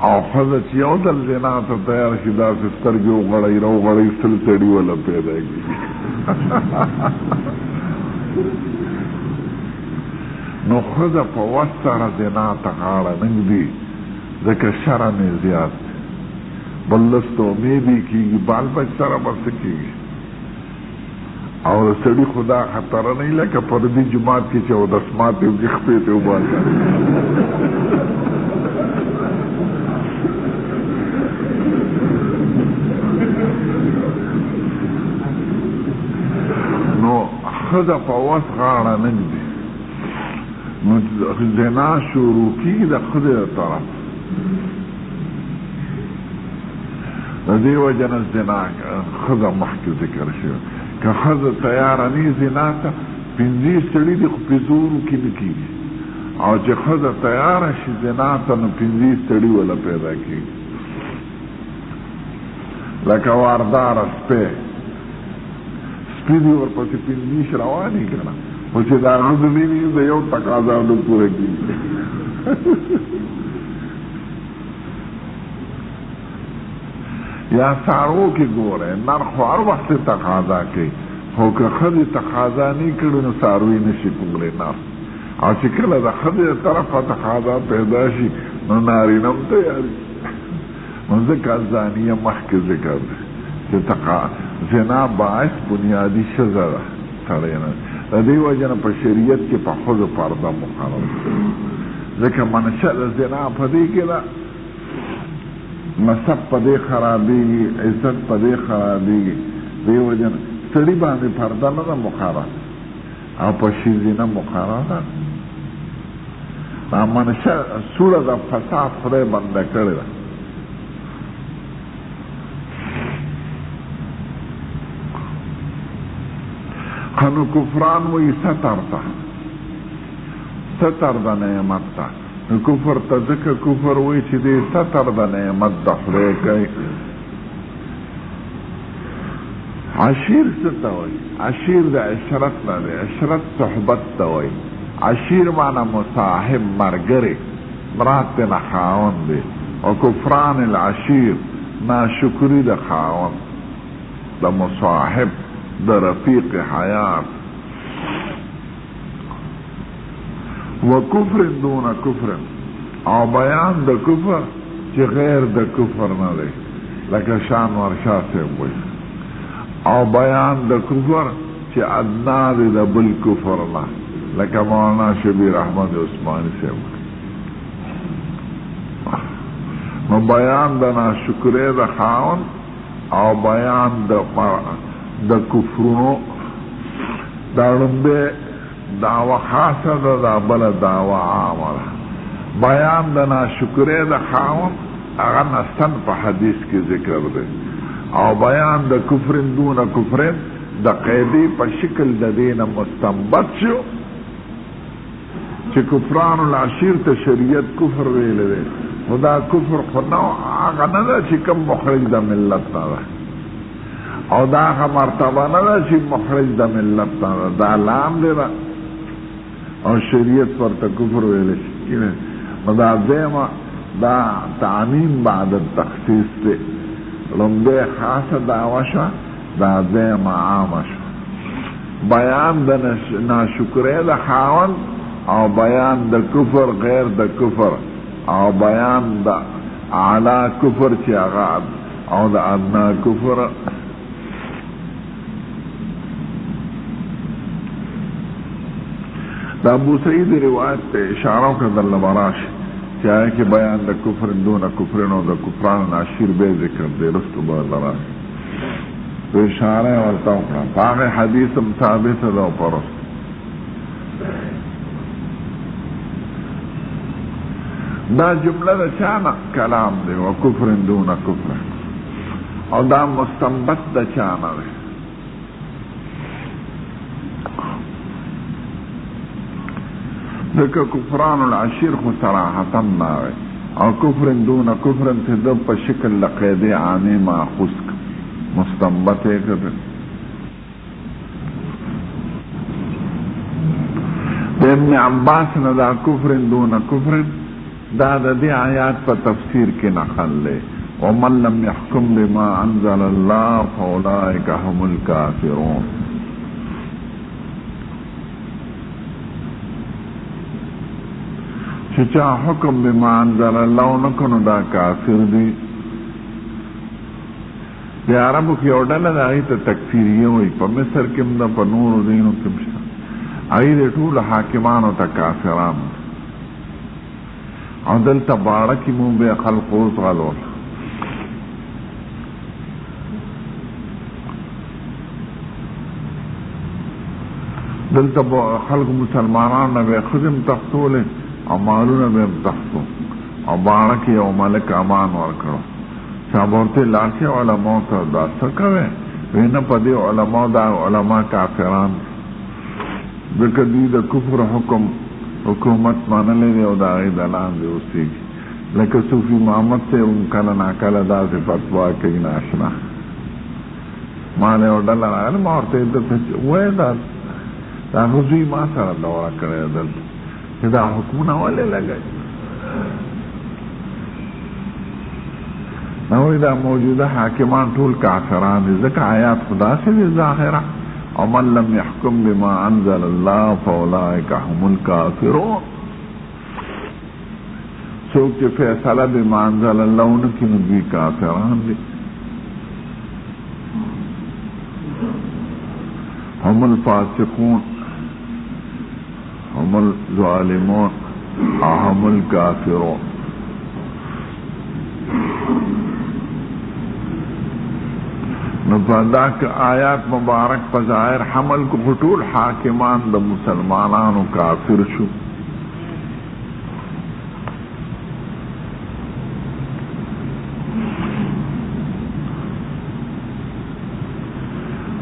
او ښځه چې یو ځل زنا ته تیار شي، داسې سترګې وغړوي راوغړوي، سل سړي وله پیدا کېږي. نو ښځه په وس سره زنا ته غاړه نه ږدي، ځکه شرم یې زیات دی. بل لس ته امیدې کېږي، بال بچ سره به څه کېږي. او د سړي خو دا خطره نه وي لکه په دې جومات کې چې اودس ماتې وکړي، خپې ته وباسه. نو ښځه په وس غاړه نه ږدي، نو زنا شروع کېږي د ښځې د طرف. د دې وجه نه زنا ښځه مخکې ذکر شوې. که ښځه تیاره نه وي زنا ته، پنځه سړي دي خو په زورو کې نه کېږي. او چې ښځه تیاره شي زنا ته، نو پنځه سړي وله پیدا کېږي. لکه وارداره سپی دي ورپسې پنځه روانې که نه، خو چې د هغه د مینې د یو تقاضا نه پوره کېږي. یا سارو کې ګوره، نر خو هر وخت تقاضا کوي، خو که ښځې تقاضا نه کړي، نو څاروي نشي کولی نر. او چې کله د ښځې طرفه تقاضا پیدا شي، نو نارینه هم تیاري. نو ځکه زانیه مخکې ذکر دی چې زنا باعث بنیادي ښځه ده، سړی نه. د دې وجه نه په شریعت کې په ښځو پرده مقرر شوې، ځکه منشأ د زنا په دې کې ده، نسب په دې خرابېږي، عزت په دې خرابېږي. دې وجه نه سړي باندې پرده نه ده مقرر، او په ښځې نه مقرر ده. دا منشأ سوړه د فساد خدای بنده کړې ده. خنو کفران وی ستر تا، ستر دا نعمت تا. کفر تا ذکر کفر وی چی دی ستر دا نعمت دا خدای کئی. عشیر ستا وی، عشیر دا عشرت نا دی، عشرت صحبت تا وی. عشیر معنی مصاحب مرگری، مرات نا خاون دی. و کفران العشیر ناشکری دا خاون، دا مصاحب، دا رفیق حیات. و کفر دون کفر، او بیان د کفر چې غیر د کفر نه دی لکه شان ورشا صاحب وایي او بیان د کفر چې ادنا دی د بل کفر نه لکه مولانا شبیر احمد عثماني صاحب نو بیان د ناشکرۍ د خاوند او بیان د کفرونو دا لومبه دعوه خاصه ده دا بل دعوه عامه ده بیان د ناشکرۍ د خاوند هغه نستن په حدیث کې ذکر دی او بیان د کفر دون کفر د قیدی په شکل د دین مستنبط شو چې کفران العشیر ته شریعت کفر ویل دی خدا کفر خدا هغه نه ده چې کوم مخرج د ملت نه ده او دا هغه مرتبه نه ده چې مخرج د ملت نه ده دا لام دی او شریعت ورته کفر ویل شي نو دا دیمه دا تعمیم بعد التخصیص دی لومبه خاصه دعوه شوه دا دیمه عامه شوه بیان د ناشکرۍ د خاوند او بیان د کفر غیر د کفر او بیان د اعلی کفر چې هغه او د ادنا کفر دا ابو سعید روایت ته اشاره وکړه د لبراش چې هغه کې بیان د کفر دون کفرونو د کفران ناشیر به ذکر دی رستو به لراش په اشاره ورته وکړه هغه حدیث هم ثابت ده او پرست دا جمله د چانه کلام دی او کفر دون کفر او دا مستنبط د چانه دی دکه کفران العشیر خو صراحتا ناوی او کفر دون کفر ته د په شکل لقیدی عامی ماخوذ مستنبط یې کړ ابن عباس نه دا کفر دون کفر دا د دې آیات په تفسیر کې نقل لې ومن لم يحكم بما انزل الله فاولئك هم الكافرون چې چا حکم بما انزل الله نکنو دا کافر دی د عربو کې یو ډله ده هغې ته تکفیریه وایي په مصر کې هم ده په نورو دینو کې هم شته هغې د ټولو حاکمانو ته کافران او دلته باړه کې مو به خلق وزغلول دلته خلق مسلمانان نه به ښځې هم تختولې او مالونه به هم تختو او باړه کې یو ملک امان ورکړو چا به ورته لاړ شي علماو ته دا څه کوې وایي نه په دې علماو دا علما کافران ځکه دوی د کفر حکم حکومت منلی دی او د هغې د لاندې اوسېږي لکه صوفي محمد صاحب هم کله ناکله داسې فتوا کوي ناشنا ما له یو ډله راغله ما ورته درته وایه دا هغه زوی ما سره دوره کړې ده دلته چې دا حکمونه ولې لګوي نو وایي دا موجوده حاکمان ټول کافران دي ځکه آیات خو داسې دي ظاهره ومن لم يحكم بما انزل الله فاولئك هم الكافرون څوک چې فیصله بما انزل الله نکړي نو دوی کافران دي هم الفاسقون هم الظالمون هم الكافرون نو پدا که آیات مبارک په ظاهر حمل کو ټول حاکمان د مسلمانانو کافر شو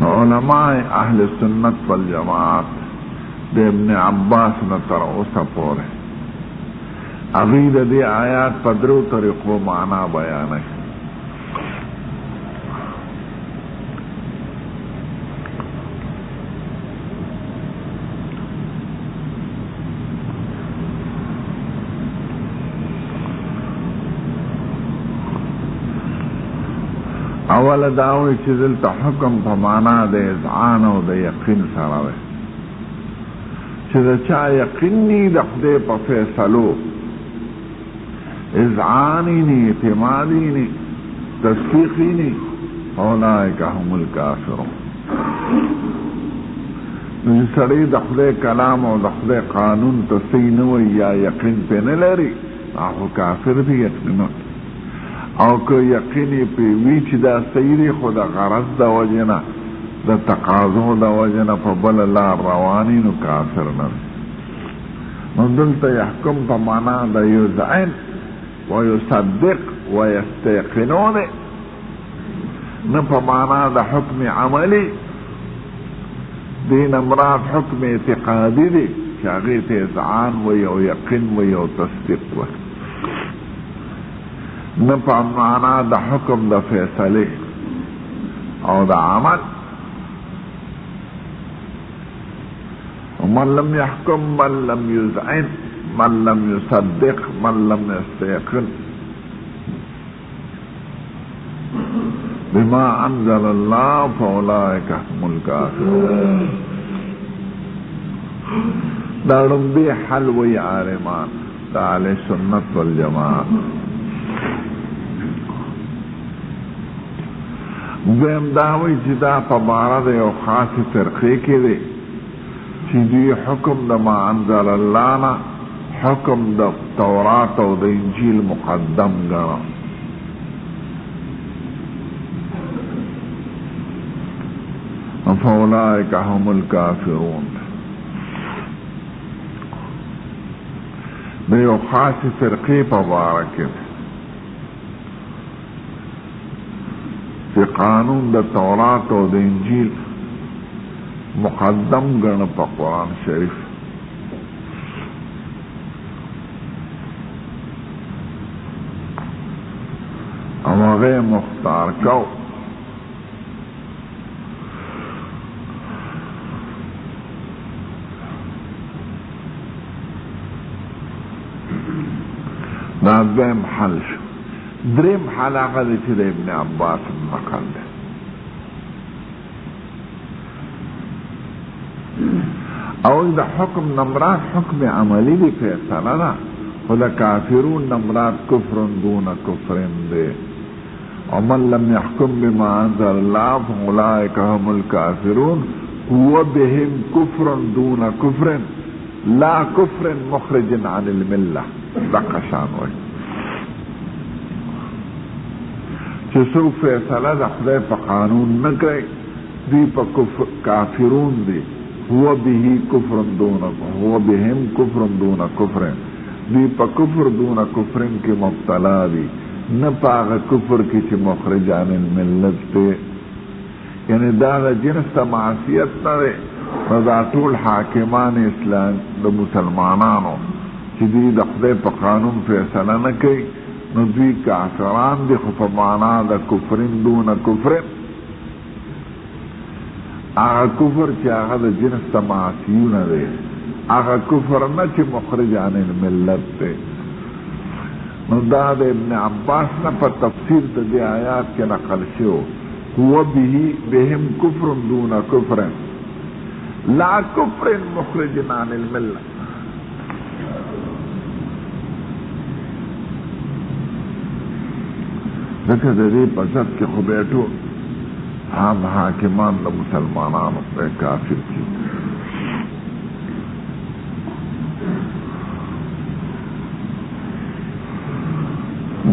علماء اهل سنت والجماعت د ابن عباس نه تر اوسه پورې هغوی د دې آیات په درو طریقو معنا بیانوي اول داوی چې دلته حکم په معنا د اذعان او د یقین سره دی چې د چا یقین نی د خدای په فیصلو اذعانی نی، اعتمادی نی، تصدیقی نی، اولئک هم الکافرون. نو سړی د خدای کلام او د خدای قانون ته صحیح نه وایي یا یقین پې نه لري، هغه کافر دی یقینا. او که یقین یې پې وي چې دا صحیح دی خو د غرض د وجې نه، د تقاضو د وجې نه په بله لار رواني، نو کافر نه دی. نو دلته یحکم په معنا د یذعن و یصدق و یستیقنو دی، نه په معنا د حکم عملی. دین مراد حکم اعتقادی دی چې هغې ته اذعان وی او یقین وی او تصدیق وی، نه په معنا د حکم د فیصلې او د عمل. من لم يحكم، من لم يذعن، من لم يصدق، من لم يستيقن بما انزل الله فاولئك هم الكافرون. دا لومبی حل وی عالمان دا علی سنت والجماعت. دویم دا وی چې دا په باره د یو خاصې فرقې کې دی چې دوی حکم د ما انزل الله نه حکم د تورات او د انجیل مقدم ګڼه. فاولئک هم الکافرون. د یو خاصې فرقې په باره کې چې قانون د تورات او د انجیل مقدم ګڼه په قرآن شریف. او هغه مختار کو دا دویم حل شو. دریم حل هغه دی چې د ابن عباس نقل دی. او د حکم نمراد حکم عملی دی، فیصله ده، خو د کافرون نمراد کفر دون کفر دی. ومن لم يحكم بما انزل الله فاولئك هم الكافرون هو بهم كفر دون كفر لا كفر مخرج عن المله. دقه شان وای چې څوک فیصله د خدای په قانون نه کوي دوی په کافرون دي. هو به کفر دون، هو بهم کفر دون کفر، دوی په کفر دون کفر کې مبتلا دي، نه په هغه کفر کې چې مخرج عن الملت دی. یعنی دا د جنس د معصیت نه دی. نو دا ټول حاکمان اسلام د مسلمانانو چې دوی د خدای په قانون فیصله نه کوي، نو دوی کافران دي، خو په معنا د کفرین دون کفرین. هغه کفر چې هغه د جنس د معصیونه دی، هغه کفر نه چې مخرج عن الملت دی. نو دا د ابن عباس نه په تفسیر د دې آیات کې نقل شو، هو بهم کفر دون کفر لا کفر مخرج عن الملت. ځکه د دې په ضد کې خو بیا ټول عام حاکمان د مسلمانانو په کافر کړي.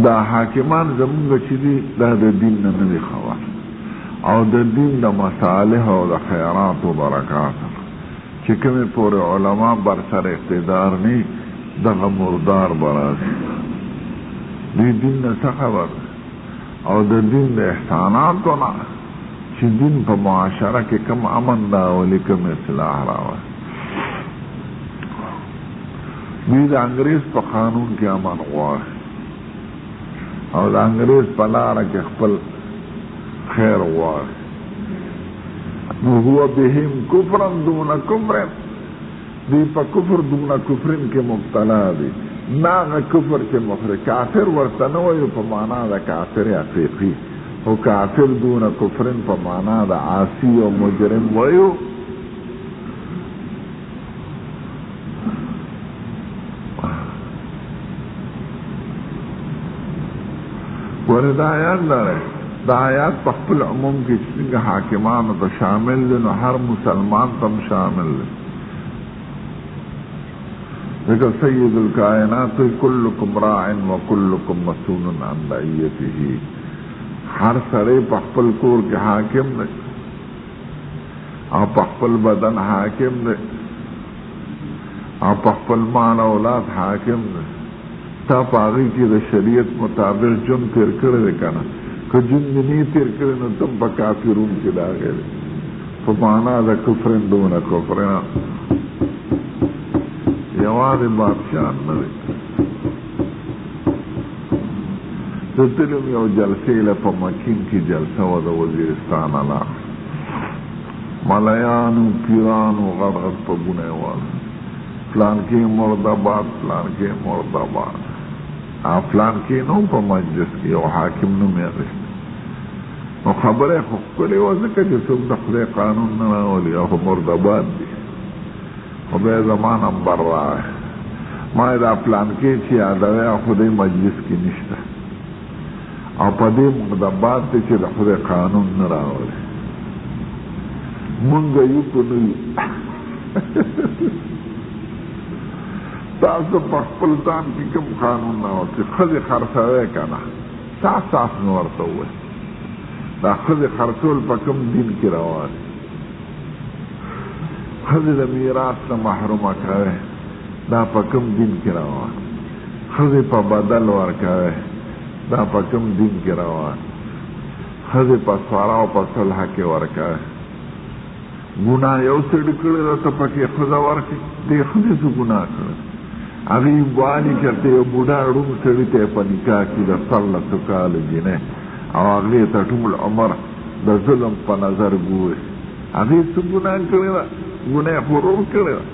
دا حاکمان زمونږ چې دي دا د دین نه نه دي خبر، او د دین د مصالح او د خیرات و برکات چې کومې پورې علما بر سر اقتدار نی دغه مردار برازي. دوی دین نه څه خبر او د دین د احساناتو نه چې دین په معاشره کې کم امن راولي، کم اصلاح راولي. دوی د انګریز په قانون کې امن غواړي او د انګریز په لاره کې خپل خیر غواړي. نو هو بهم کفر دون کفر، دوی په کفر دون کفرین کې مبتلا دي، نه هغه کفر چې مخرج. کافر ورته نه وایو په معنا د کافر حقیقي، او کافر دون کفرین په معنا د عاصی او مجرم وایو. ولې دا آیات لري دا آیات په خپل عموم کې څنګه حاکمانو ته شامل دي نو هر مسلمان ته شامل دی ذکر سید الکائنات کلکم راع وکلکم مسئول عن رعیته هر سړی په خپل کور کې حاکم دی او په خپل بدن حاکم دی او په خپل مال اولاد حاکم دی تا په هغې کې د شریعت مطابق ژوند تېر کړی دی که نه که ژوند دې نه تېر کړی نو تم په کافرون کې داغلی دی په معنا د کفرن دونه کفرن یوازې بادشاه نه دی زه تلم یو جلسې له په مکین کې جلسه وه د وزیرستان علاقه ملایانو پیرانو غټ غټ پګونه یې واله فلان کې مرداباد فلان کې مرداباد فلان کې نو په مجلس کې یو حاکم نوم یې اخیستی نو خبره یې خو ښکلې وه ځکه چې څوک د خدای قانون نه راولي او خو مرداباد دي خو بیا یې زما نمبر راغی ما یې دا فلان کې چې یادوی او خدای مجلس کې نشته او په دې مرداباد دی چې د خدای قانون نه راولي مونږ یو که نه یو تاسو په خپل ځان کې کوم قانون نه و چې ښځې خرڅوی که نه صاف مې ورته وویل دا ښځې خرڅول په کوم دین کې روان دي ښځې د میراث نه محرومه کوی دا په کوم دین کې روان ښځې په بدل ورکوی دا په کوم دین کې روان ښځې په سواره او په صلحه کې ورکوی ګناه یو سړي کړې ده ته پکې ښځه ورکړي دې ښځې څه ګناه کړی هغې غواړي چېرته یو بوډا ړوند سړي ته یې په نکاح کړي د 14 کاله جینۍ او هغې ته ټول عمر د ظلم په نظر ګوري هغې څه ګناه کړې ده ګناه یې خو ورور کړې ده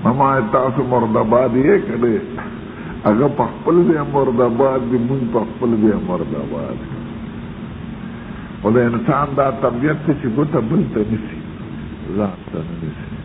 نو ما تاسو مرداباد یې کړې هغه په خپل ځای مرداباد دي مونږ په خپل ځای مرداباد خو د انسان دا طبیعت دی چې ګوته بل ته نیسي ځان ته نه نیسي